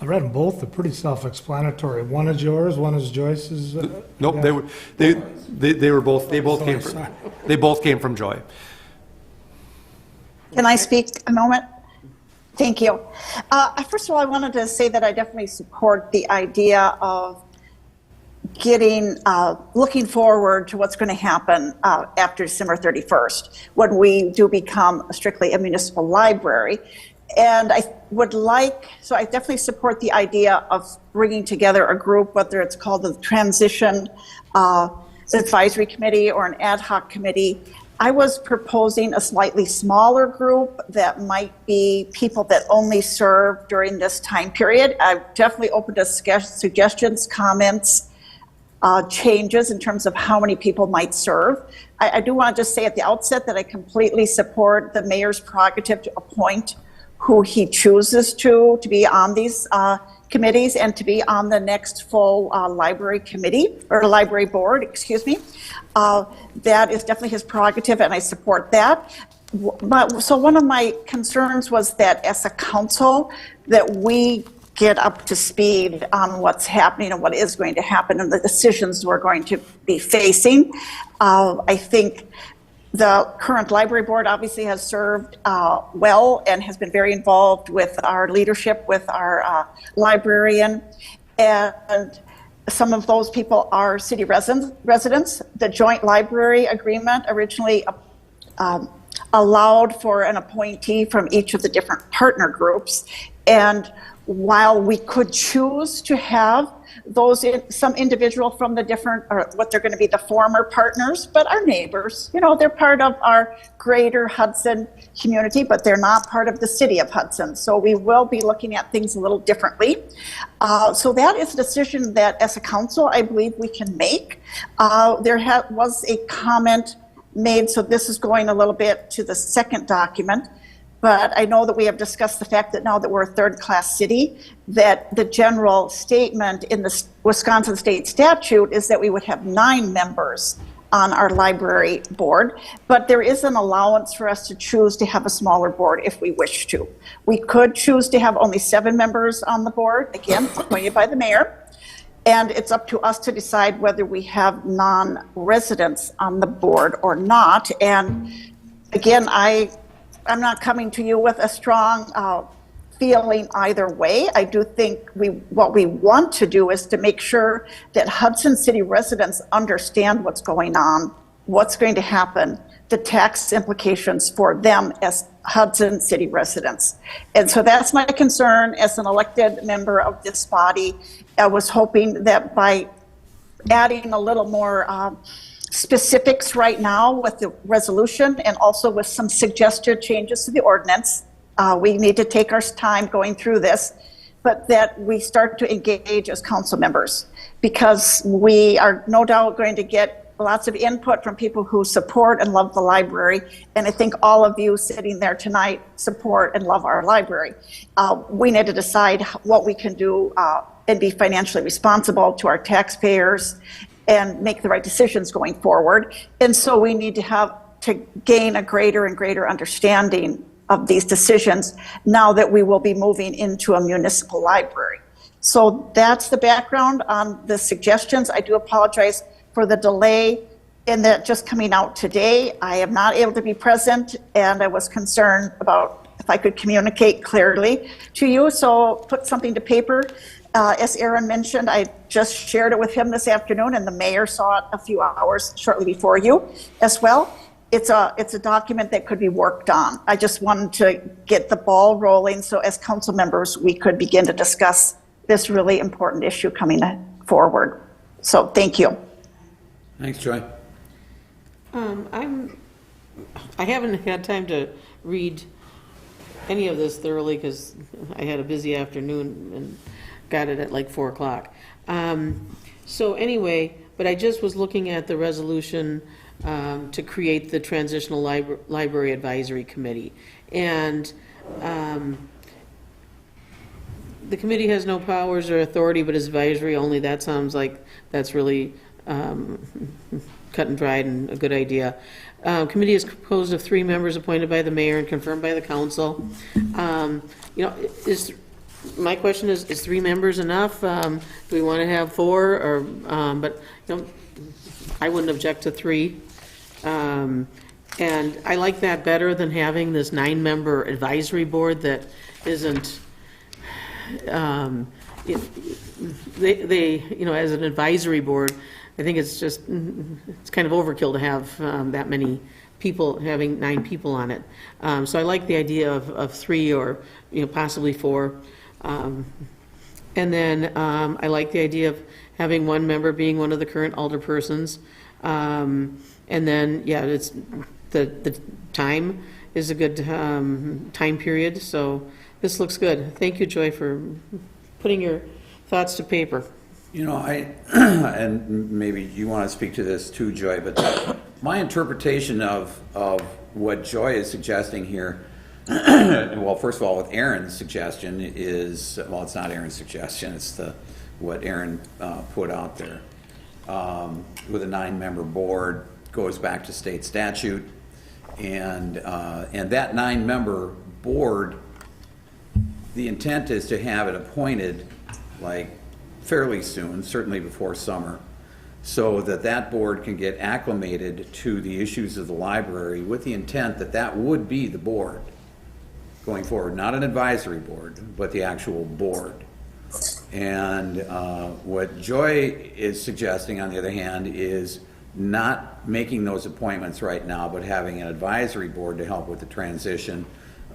I read them both, they're pretty self-explanatory. One is yours, one is Joyce's. Nope, yeah. they were both, they both came from Joy. Can I speak a moment? Thank you. First of all, I wanted to say that I definitely support the idea of looking forward to what's going to happen after December 31st, when we do become strictly a municipal library. And I definitely support the idea of bringing together a group, whether it's called the Transition Advisory Committee or an ad hoc committee. I was proposing a slightly smaller group that might be people that only serve during this time period. I'm definitely open to suggestions, comments, changes in terms of how many people might serve. I do want to just say at the outset that I completely support the mayor's prerogative to appoint who he chooses to be on these committees and to be on the next full library committee, or library board, excuse me. That is definitely his prerogative, and I support that. So one of my concerns was that as a council, that we get up to speed on what's happening and what is going to happen and the decisions we're going to be facing. I think the current library board obviously has served well and has been very involved with our leadership, with our librarian, and some of those people are city residents. The joint library agreement originally allowed for an appointee from each of the different partner groups, and while we could choose to have some individual from the different, or what they're going to be the former partners, but our neighbors, they're part of our greater Hudson community, but they're not part of the city of Hudson. So we will be looking at things a little differently. So that is a decision that as a council, I believe we can make. There was a comment made, so this is going a little bit to the second document, but I know that we have discussed the fact that now that we're a third-class city, that the general statement in the Wisconsin state statute is that we would have 9 members on our library board, but there is an allowance for us to choose to have a smaller board if we wish to. We could choose to have only 7 members on the board, again, appointed by the mayor, and it's up to us to decide whether we have non-residents on the board or not. And again, I'm not coming to you with a strong feeling either way. I do think what we want to do is to make sure that Hudson City residents understand what's going on, what's going to happen, the tax implications for them as Hudson City residents. And so that's my concern as an elected member of this body. I was hoping that by adding a little more specifics right now with the resolution and also with some suggested changes to the ordinance, we need to take our time going through this, but that we start to engage as council members, because we are no doubt going to get lots of input from people who support and love the library. And I think all of you sitting there tonight support and love our library. We need to decide what we can do and be financially responsible to our taxpayers and make the right decisions going forward. And so we need to gain a greater and greater understanding of these decisions now that we will be moving into a municipal library. So that's the background on the suggestions. I do apologize for the delay in that just coming out today. I am not able to be present, and I was concerned about if I could communicate clearly to you, so put something to paper. As Aaron mentioned, I just shared it with him this afternoon, and the mayor saw it a few hours shortly before you as well. It's a document that could be worked on. I just wanted to get the ball rolling so as council members we could begin to discuss this really important issue coming forward. So thank you. Thanks, Joy. I haven't had time to read any of this thoroughly because I had a busy afternoon and got it at like 4 o'clock. So anyway, but I just was looking at the resolution to create the Transitional Library Advisory Committee. And the committee has no powers or authority but is advisory only. That sounds like that's really cut and dried and a good idea. Committee is composed of 3 members appointed by the mayor and confirmed by the council. My question is 3 members enough? Do we want to have 4? Or, but I wouldn't object to 3. And I like that better than having this 9-member advisory board that isn't. They as an advisory board, I think it's kind of overkill to have that many people, having 9 people on it. So I like the idea of 3 or possibly 4. And then I like the idea of having 1 member being one of the current alderpersons. And then, it's the time is a good time period. So this looks good. Thank you, Joy, for putting your thoughts to paper. And maybe you want to speak to this too, Joy, but my interpretation of what Joy is suggesting here, well, first of all, with Aaron's suggestion is, well, it's not Aaron's suggestion, it's what Aaron put out there. With a 9-member board, goes back to state statute, and that 9-member board, the intent is to have it appointed like fairly soon, certainly before summer, so that board can get acclimated to the issues of the library with the intent that would be the board going forward, not an advisory board, but the actual board. And what Joy is suggesting, on the other hand, is not making those appointments right now, but having an advisory board to help with the transition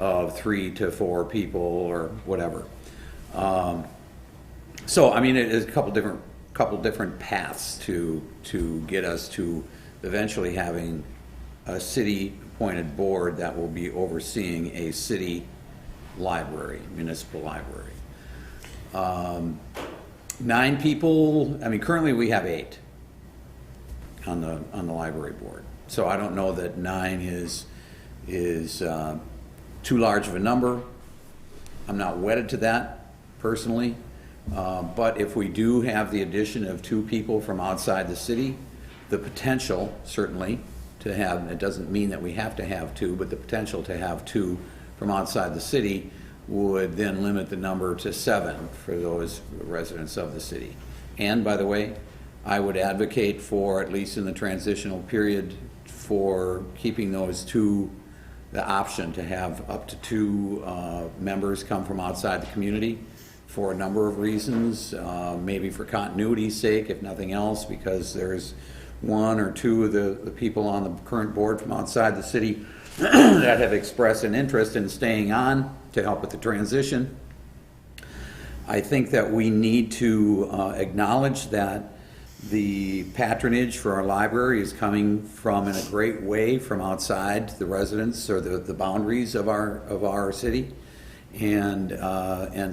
of 3 to 4 people or whatever. So I mean, it is a couple different paths to get us to eventually having a city-appointed board that will be overseeing a city library, municipal library. 9 people. I mean, currently we have 8 on the library board. So I don't know that 9 is too large of a number. I'm not wedded to that personally. But if we do have the addition of 2 people from outside the city, the potential certainly to have, it doesn't mean that we have to have 2, but the potential to have 2 from outside the city would then limit the number to 7 for those residents of the city. And by the way, I would advocate for, at least in the transitional period, for keeping those 2 the option to have up to 2 members come from outside the community for a number of reasons, maybe for continuity's sake, if nothing else, because there's 1 or 2 of the people on the current board from outside the city that have expressed an interest in staying on to help with the transition. I think that we need to acknowledge that the patronage for our library is coming from, in a great way, from outside the residents or the boundaries of our city, and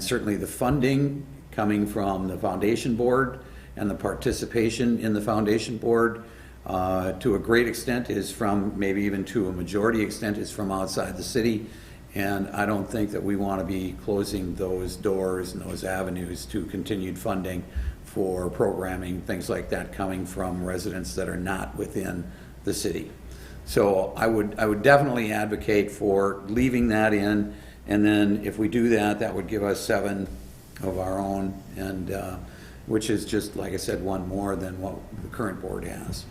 certainly the funding coming from the foundation board and the participation in the foundation board to a great extent is from, maybe even to a majority extent, is from outside the city. And I don't think that we want to be closing those doors and those avenues to continued funding for programming, things like that, coming from residents that are not within the city. So I would definitely advocate for leaving that in, and then if we do that, that would give us 7 of our own, and which is just, like I said, 1 more than what the current board has.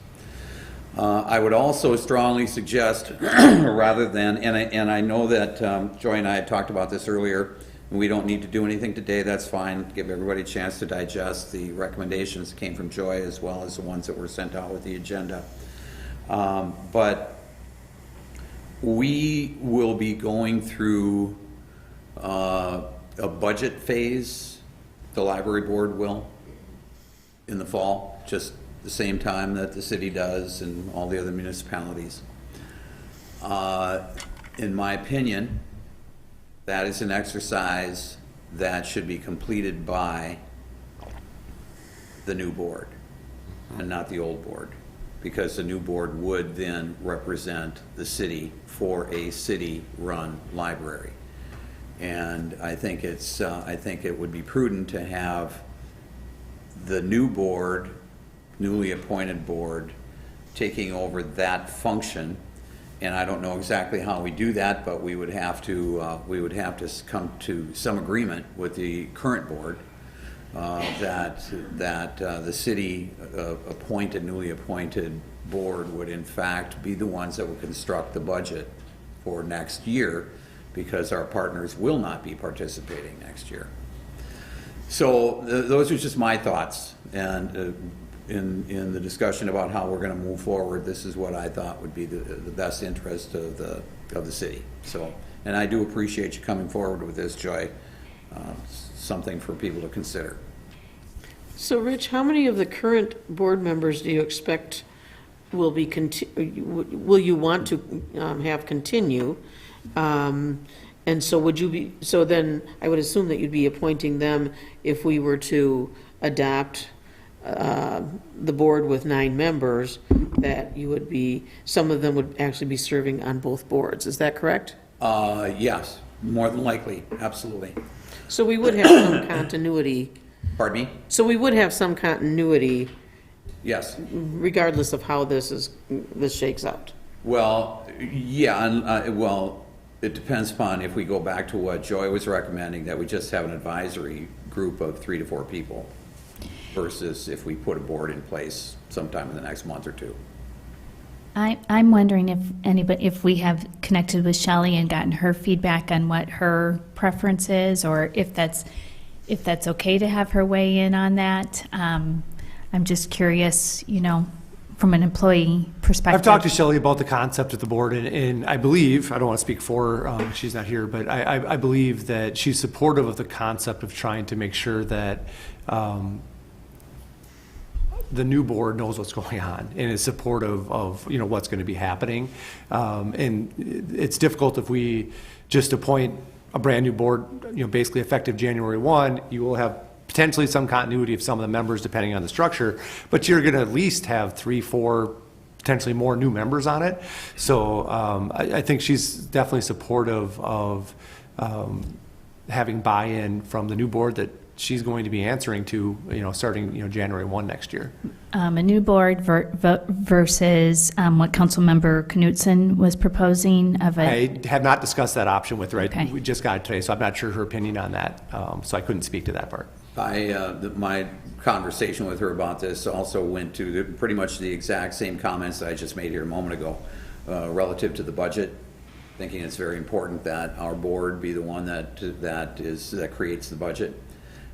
I would also strongly suggest, rather than, and I know that Joy and I had talked about this earlier, and we don't need to do anything today, that's fine. Give everybody a chance to digest the recommendations that came from Joy as well as the ones that were sent out with the agenda. But we will be going through a budget phase, the library board will, in the fall, just the same time that the city does and all the other municipalities. In my opinion, that is an exercise that should be completed by the new board and not the old board, because the new board would then represent the city for a city-run library. And I think I think it would be prudent to have the new board, newly appointed board, taking over that function. And I don't know exactly how we do that, but we would have to come to some agreement with the current board that the city newly appointed board would in fact be the ones that would construct the budget for next year, because our partners will not be participating next year. So those are just my thoughts, and in the discussion about how we're going to move forward, this is what I thought would be the best interest of the city. So, and I do appreciate you coming forward with this, Joy. Something for people to consider. So, Rich, how many of the current board members do you expect will be will you want to have continue? And so would you be, so then I would assume that you'd be appointing them if we were to adopt the board with 9 members, that you would be, some of them would actually be serving on both boards. Is that correct? Yes, more than likely, absolutely. So we would have some continuity. Pardon me? So we would have some continuity. Yes. Regardless of how this shakes out. Well, yeah, and well, it depends upon if we go back to what Joy was recommending, that we just have an advisory group of 3 to 4 people, versus if we put a board in place sometime in the next month or 2. I'm wondering if we have connected with Shelley and gotten her feedback on what her preference is, or if that's okay to have her weigh in on that. I'm just curious, from an employee perspective. I've talked to Shelley about the concept of the board, and I believe, I don't want to speak for her, she's not here, but I believe that she's supportive of the concept of trying to make sure that the new board knows what's going on and is supportive of what's going to be happening. And it's difficult if we just appoint a brand new board, basically effective January 1. You will have potentially some continuity of some of the members depending on the structure, but you're going to at least have 3, 4, potentially more new members on it. So I think she's definitely supportive of having buy-in from the new board that she's going to be answering to, starting, January 1 next year. A new board versus what Councilmember Knutson was proposing of a... I have not discussed that option with her. Okay. We just got it today, so I'm not sure her opinion on that. So I couldn't speak to that part. My conversation with her about this also went to pretty much the exact same comments that I just made here a moment ago, relative to the budget thinking it's very important that our board be the one that creates the budget.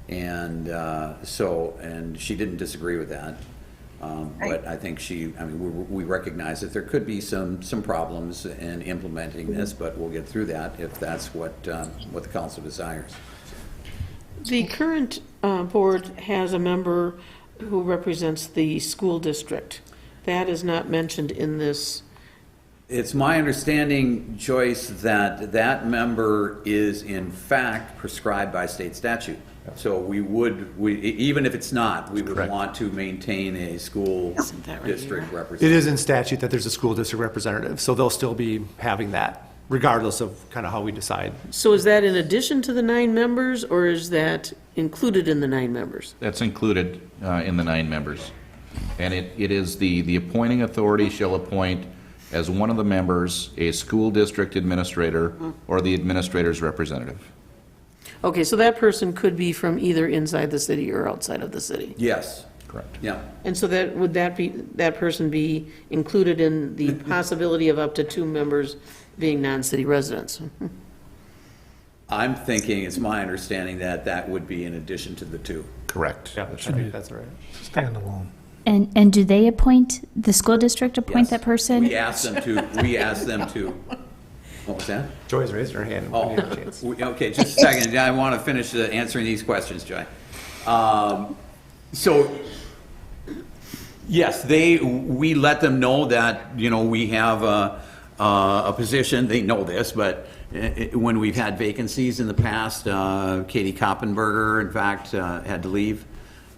And and she didn't disagree with that. But I think we recognize that there could be some problems in implementing this, but we'll get through that if that's what the council desires. The current board has a member who represents the school district. That is not mentioned in this. It's my understanding, Joyce, that that member is in fact prescribed by state statute. So even if it's not, we would want to maintain a school district representative. It is in statute that there's a school district representative, so they'll still be having that, regardless of kind of how we decide. So is that in addition to the 9 members, or is that included in the 9 members? That's included in the 9 members. And it is the appointing authority shall appoint as one of the members a school district administrator or the administrator's representative. Okay, so that person could be from either inside the city or outside of the city? Yes. Correct. Yeah. And so would that person be included in the possibility of up to 2 members being non-city residents? I'm thinking, it's my understanding that would be in addition to the 2. Correct. Yeah, that's right. Standalone. And do they appoint, the school district appoint that person? We asked them to. What was that? Joy's raised her hand. Oh, okay, just a second. I want to finish answering these questions, Joy. So, yes, we let them know that, we have a position. They know this, but when we've had vacancies in the past, Katie Koppenberger, in fact, had to leave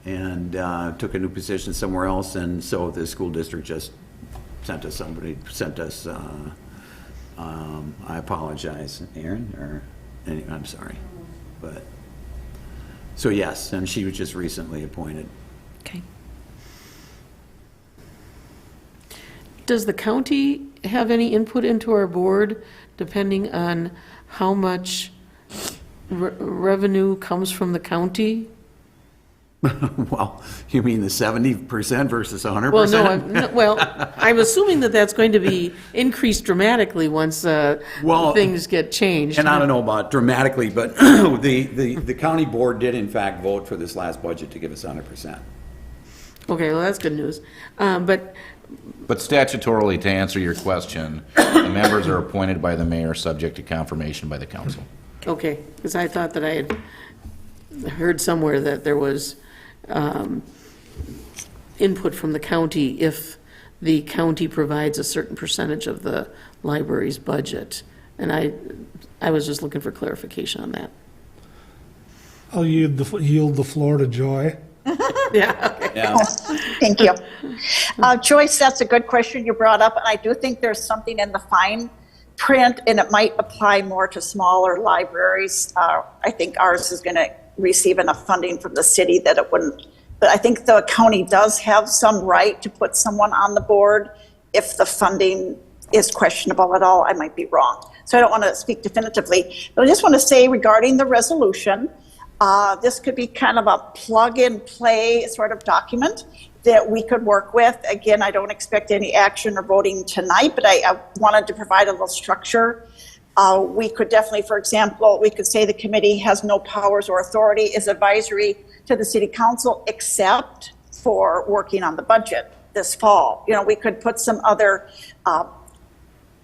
and took a new position somewhere else, and so the school district just sent us I apologize, Aaron, I'm sorry, but, so yes, and she was just recently appointed. Okay. Does the county have any input into our board, depending on how much revenue comes from the county? Well, you mean the 70% versus 100%? Well, no, I'm assuming that that's going to be increased dramatically once things get changed. And I don't know about dramatically, but the county board did in fact vote for this last budget to give us 100%. Okay, well, that's good news. But statutorily, to answer your question, the members are appointed by the mayor, subject to confirmation by the council. Okay, because I thought that I had heard somewhere that there was input from the county if the county provides a certain percentage of the library's budget. And I was just looking for clarification on that. I'll yield the floor to Joy. Yeah. Okay. Yeah. Thank you. Joyce, that's a good question you brought up, and I do think there's something in the fine print, and it might apply more to smaller libraries. I think ours is going to receive enough funding from the city that it wouldn't. But I think the county does have some right to put someone on the board if the funding is questionable at all. I might be wrong. So I don't want to speak definitively. But I just want to say regarding the resolution, this could be kind of a plug-and-play sort of document that we could work with. Again, I don't expect any action or voting tonight, but I wanted to provide a little structure. We could definitely, for example, we could say the committee has no powers or authority, is advisory to the city council except for working on the budget this fall. We could put some other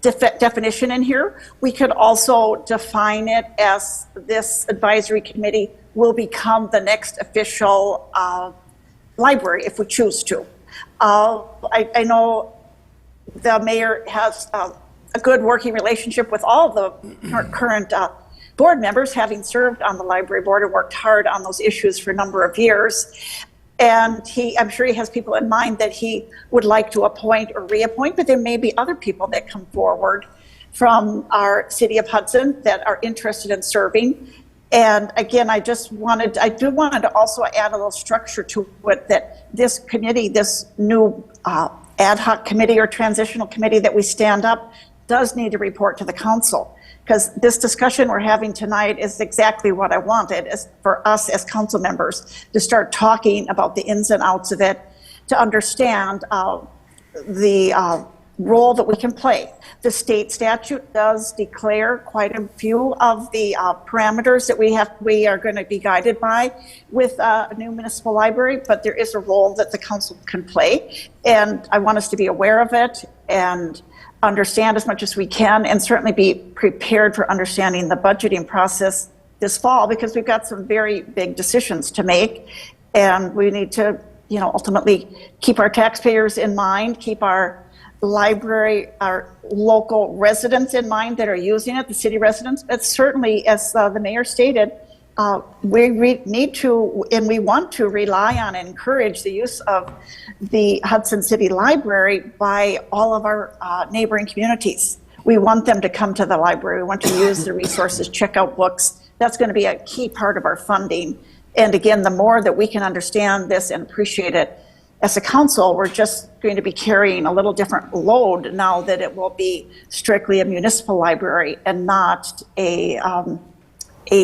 definition in here. We could also define it as this advisory committee will become the next official library if we choose to. I know the mayor has a good working relationship with all the current board members, having served on the library board and worked hard on those issues for a number of years. And I'm sure he has people in mind that he would like to appoint or reappoint, but there may be other people that come forward from our city of Hudson that are interested in serving. And again, I wanted to also add a little structure to it, that this committee, this new ad hoc committee or transitional committee that we stand up, does need to report to the council. Because this discussion we're having tonight is exactly what I wanted, is for us as council members to start talking about the ins and outs of it, to understand the role that we can play. The state statute does declare quite a few of the parameters that we are going to be guided by with a new municipal library, but there is a role that the council can play, and I want us to be aware of it and understand as much as we can, and certainly be prepared for understanding the budgeting process this fall, because we've got some very big decisions to make, and we need to, ultimately keep our taxpayers in mind, keep our library, our local residents in mind that are using it, the city residents. But certainly, as the mayor stated, we need to and we want to rely on and encourage the use of the Hudson City Library by all of our neighboring communities. We want them to come to the library. We want to use the resources, check out books. That's going to be a key part of our funding. And again, the more that we can understand this and appreciate it, as a council, we're just going to be carrying a little different load now that it will be strictly a municipal library and not a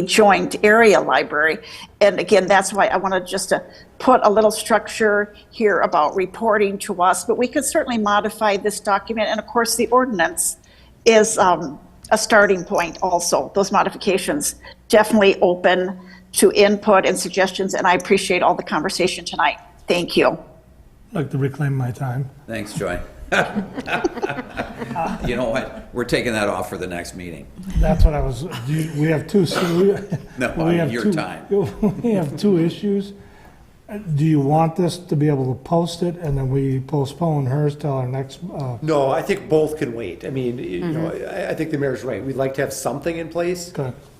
joint area library. And again, that's why I wanted just to put a little structure here about reporting to us, but we could certainly modify this document. And of course, the ordinance is a starting point also. Those modifications definitely open to input and suggestions, and I appreciate all the conversation tonight. Thank you. I'd like to reclaim my time. Thanks, Joy. You know what? We're taking that off for the next meeting. That's what I was, we have two, No, we have your two- time. We have two issues. Do you want this to be able to post it and then we postpone hers till our next, No, I think both can wait. I mean, I think the mayor's right. We'd like to have something in place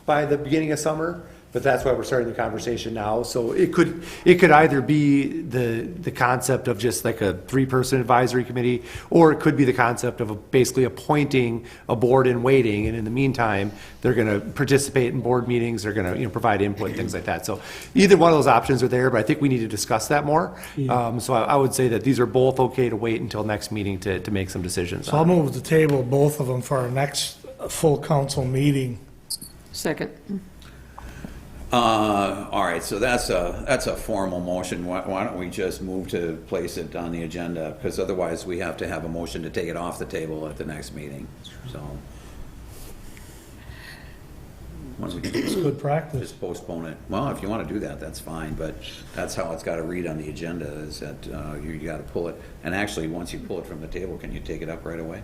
by the beginning of summer, but that's why we're starting the conversation now. So it could either be the concept of just like a 3-person advisory committee, or it could be the concept of basically appointing a board in waiting, and in the meantime, they're going to participate in board meetings, they're going to provide input, things like that. So either one of those options are there, but I think we need to discuss that more. So I would say that these are both okay to wait until next meeting to make some decisions so I'll move the table, both of them, for our next full council meeting. Second. All right, so that's a formal motion. Why don't we just move to place it on the agenda? Because otherwise, we have to have a motion to take it off the table at the next meeting, so. Why don't we It's good practice. just postpone it? Well, if you want to do that, that's fine, but that's how it's got to read on the agenda, is that you got to pull it. And actually, once you pull it from the table, can you take it up right away?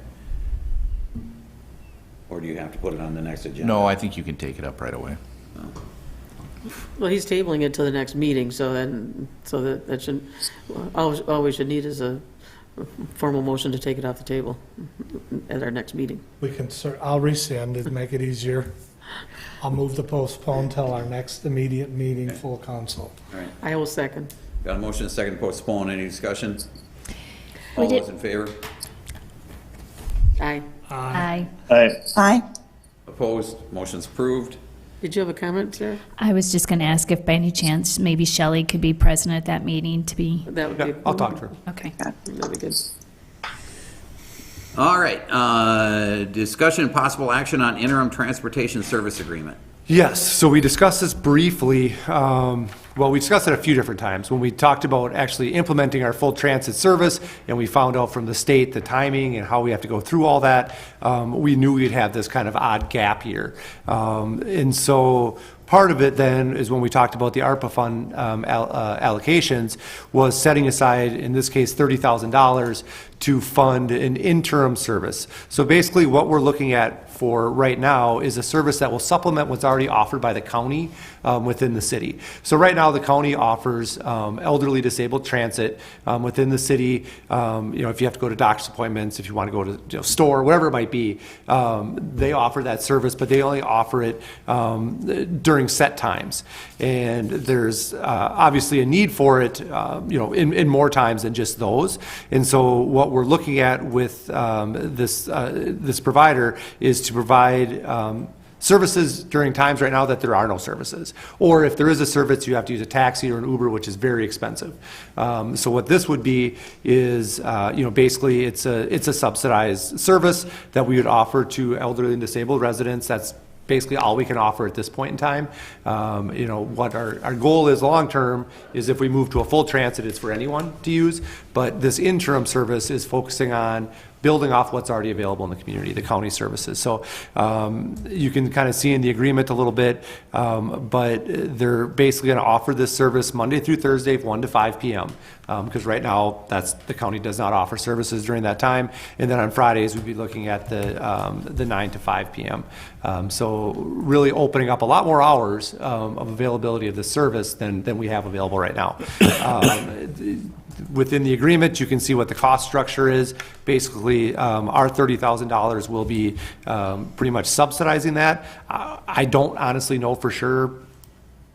Or do you have to put it on the next agenda? No, I think you can take it up right away. Well, he's tabling it to the next meeting, so that should, all we should need is a formal motion to take it off the table at our next meeting. We can, I'll rescind it, make it easier. I'll move to postpone till our next immediate meeting, full council. All right. I will second. Got a motion and a second to postpone. Any discussion? We All did- those in favor? Aye. Aye. Aye. Opposed? Motion's approved. Did you have a comment, Sarah? I was just going to ask if by any chance, maybe Shelley could be present at that meeting to be, That would be. I'll talk to her. okay. That'd be good. All right, discussion and possible action on interim transportation service agreement. Yes, so we discussed this briefly, well, we discussed it a few different times. When we talked about actually implementing our full transit service, and we found out from the state the timing and how we have to go through all that, we knew we'd have this kind of odd gap here. And so part of it then is when we talked about the ARPA fund allocations, was setting aside, in this case, $30,000 to fund an interim service. So basically what we're looking at for right now is a service that will supplement what's already offered by the county within the city. So right now the county offers elderly disabled transit within the city. If you have to go to doctor's appointments, if you want to go to store, whatever it might be, they offer that service, but they only offer it during set times. And there's obviously a need for it, in more times than just those. And so what we're looking at with this provider is to provide services during times right now that there are no services. Or if there is a service, you have to use a taxi or an Uber, which is very expensive. So what this would be is, basically it's a subsidized service that we would offer to elderly and disabled residents. That's basically all we can offer at this point in time. What our goal is long-term is if we move to a full transit, it's for anyone to use. But this interim service is focusing on building off what's already available in the community, the county services. So you can kind of see in the agreement a little bit, but they're basically going to offer this service Monday through Thursday, 1 to 5 p.m. Because right now, the county does not offer services during that time. And then on Fridays, we'd be looking at the 9 to 5 p.m. So really opening up a lot more hours of availability of this service than we have available right now. Within the agreement, you can see what the cost structure is. Basically, our $30,000 will be pretty much subsidizing that. I don't honestly know for sure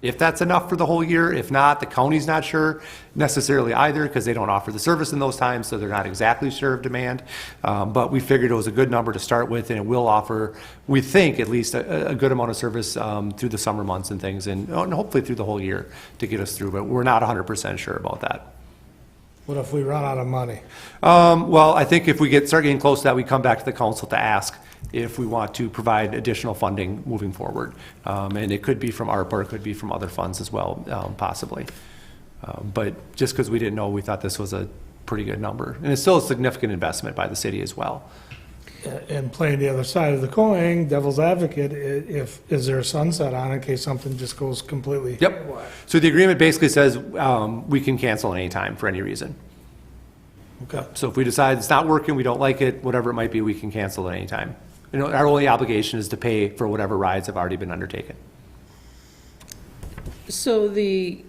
if that's enough for the whole year. If not, the county's not sure necessarily either, because they don't offer the service in those times, so they're not exactly sure of demand. But we figured it was a good number to start with, and it will offer, we think, at least a good amount of service through the summer months and things, and hopefully through the whole year to get us through. But we're not 100% sure about that. What if we run out of money? Well, I think if we start getting close to that, we come back to the council to ask if we want to provide additional funding moving forward. And it could be from ARPA, or it could be from other funds as well, possibly. But just because we didn't know, we thought this was a pretty good number. And it's still a significant investment by the city as well. And playing the other side of the coin, devil's advocate, is there a sunset on it in case something just goes completely? Yep. So the agreement basically says we can cancel any time for any reason. Okay. So if we decide it's not working, we don't like it, whatever it might be, we can cancel at any time. Our only obligation is to pay for whatever rides have already been undertaken. So the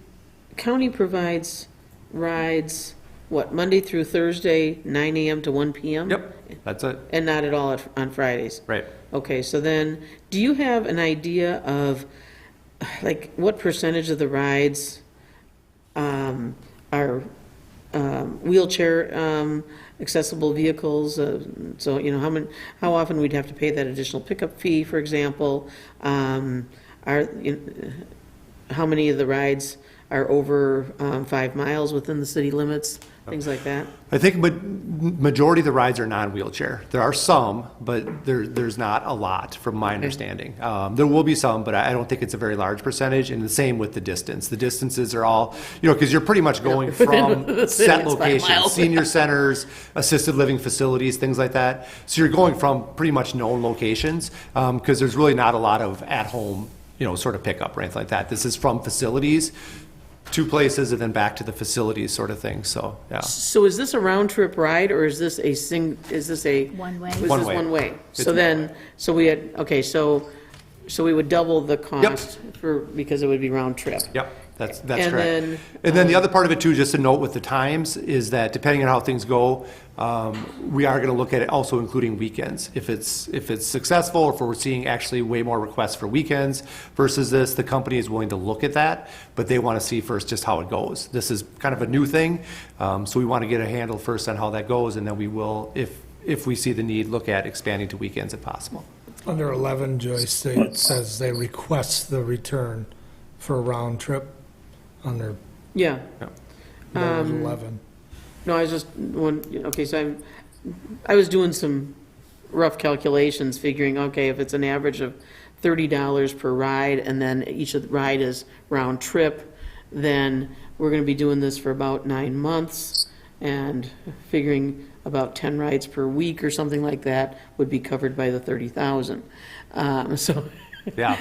county provides rides, what, Monday through Thursday, 9 a.m. to 1 p.m.? Yep, that's it. And not at all on Fridays? Right. Okay, so then, do you have an idea of, like, what percentage of the rides are wheelchair accessible vehicles? So, how often we'd have to pay that additional pickup fee, for example? How many of the rides are over 5 miles within the city limits? Things like that? I think majority of the rides are non-wheelchair. There are some, but there's not a lot from my understanding. There will be some, but I don't think it's a very large percentage, and the same with the distance. The distances are all, because you're pretty much going from set locations, senior centers, assisted living facilities, things like that. So you're going from pretty much known locations, because there's really not a lot of at-home, sort of pickup or anything like that. This is from facilities to places and then back to the facilities sort of thing, so, yeah. So is this a round-trip ride, or is this a One way? Was this One way. one way? It's So one then, so we had, okay, so we would double the cost because it would be round trip. Yep, that's And correct. then, And then the other part of it too, just to note with the times, is that depending on how things go, we are gonna look at it also including weekends. If it's successful, or if we're seeing actually way more requests for weekends versus this, the company is willing to look at that, but they wanna see first just how it goes. This is kind of a new thing, so we wanna get a handle first on how that goes, and then we will, if we see the need, look at expanding to weekends if possible. Under 11, Joyce, it says they request the return for a round trip under yeah. that was 11. No, I was just, okay, so I was doing some rough calculations, figuring, okay, if it's an average of $30 per ride, and then each of the ride is round trip, then we're gonna be doing this for about 9 months, and figuring about 10 rides per week or something like that would be covered by the 30,000. So. Yeah,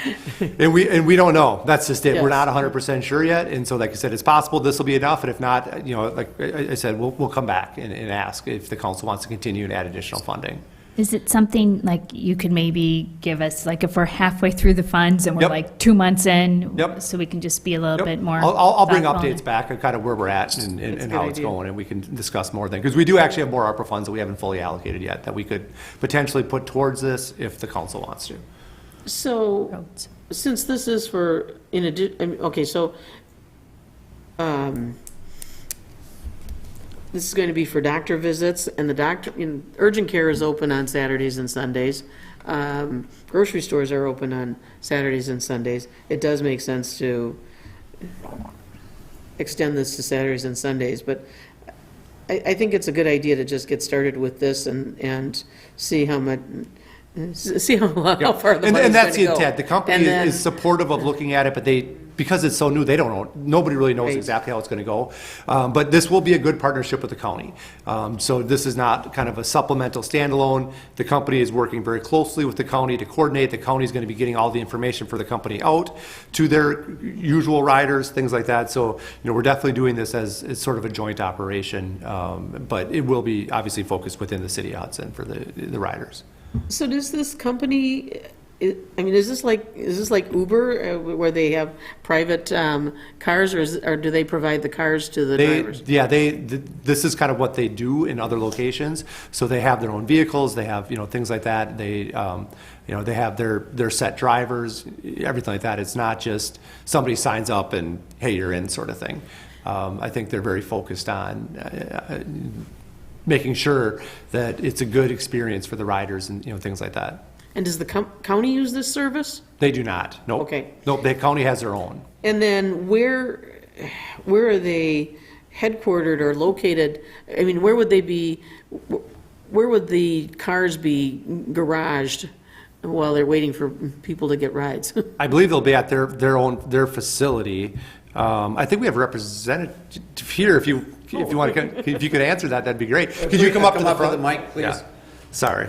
and we don't know. That's just it. Yes. We're not 100% sure yet, and so like I said, it's possible this will be enough, and if not, like I said, we'll come back and ask if the council wants to continue and add additional funding. Is it something like you could maybe give us, like if we're halfway through the funds and we're Yep. like 2 months in? Yep. So we can just be a little bit more. I'll bring thoughtful? updates back on kind of where we're at and a how good it's idea. going, and we can discuss more then, because we do actually have more ARPA funds that we haven't fully allocated yet that we could potentially put towards this if the council wants to. So, since this is for, in addition, okay, so, this is going to be for doctor visits, and urgent care is open on Saturdays and Sundays. Grocery stores are open on Saturdays and Sundays. It does make sense to extend this to Saturdays and Sundays, but I think it's a good idea to just get started with this and see how much, see how far the money's And that's the gonna go. intent. The company And then- is supportive of looking at it, but because it's so new, they don't know, nobody really knows Right. exactly how it's going to go. But this will be a good partnership with the county. So this is not kind of a supplemental standalone. The company is working very closely with the county to coordinate. The county is going to be getting all the information for the company out to their usual riders, things like that. So, we're definitely doing this as sort of a joint operation, but it will be obviously focused within the city of Hudson for the riders. So does this company, is this like Uber, where they have private cars, or do they provide the cars to the drivers? Yeah, this is kind of what they do in other locations. So they have their own vehicles, they have, things like that. They, they have their set drivers, everything like that. It's not just somebody signs up and, hey, you're in sort of thing. I think they're very focused on making sure that it's a good experience for the riders and, things like that. And does the county use this service? They do not. Nope. Okay. Nope, the county has their own. And then where are they headquartered or located? I mean, where would they be, where would the cars be garaged while they're waiting for people to get rides? I believe they'll be at their facility. I think we have a representative here. If you want to, if you could answer that, that'd be great. Could you come up to the front? with the mic, please? Yeah. Sorry.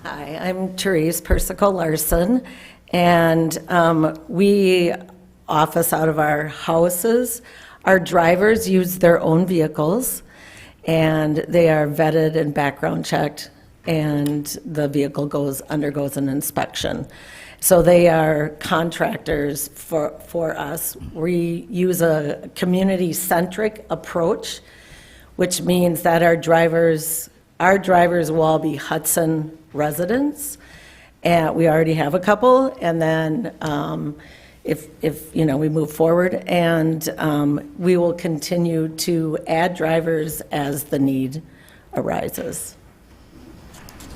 Hi, I'm Therese Persico Larson, and we office out of our houses. Our drivers use their own vehicles, and they are vetted and background checked, and the vehicle undergoes an inspection. So they are contractors for us. We use a community-centric approach, which means that our drivers will all be Hudson residents, and we already have a couple. And then if we move forward, and we will continue to add drivers as the need arises.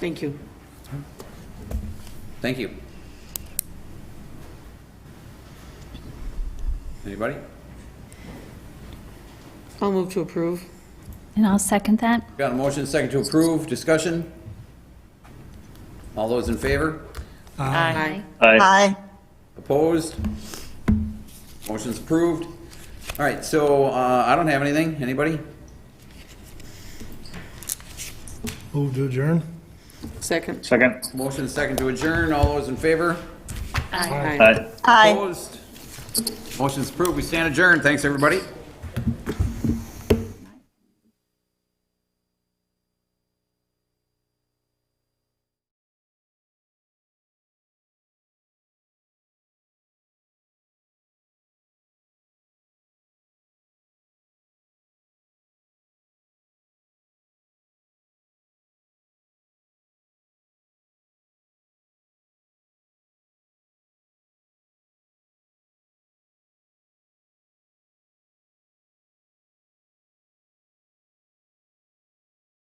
Thank you. Thank you. Anybody? I'll move to approve. And I'll second that. Got a motion and a second to approve. Discussion? All those in favor? Aye. Aye. Opposed? Motion's approved. All right, so I don't have anything. Anybody? Move to adjourn. Second. Second. Motion and second to adjourn. All those in favor? Aye. Aye. Aye. Opposed? Motion's approved. We stand adjourned. Thanks, everybody.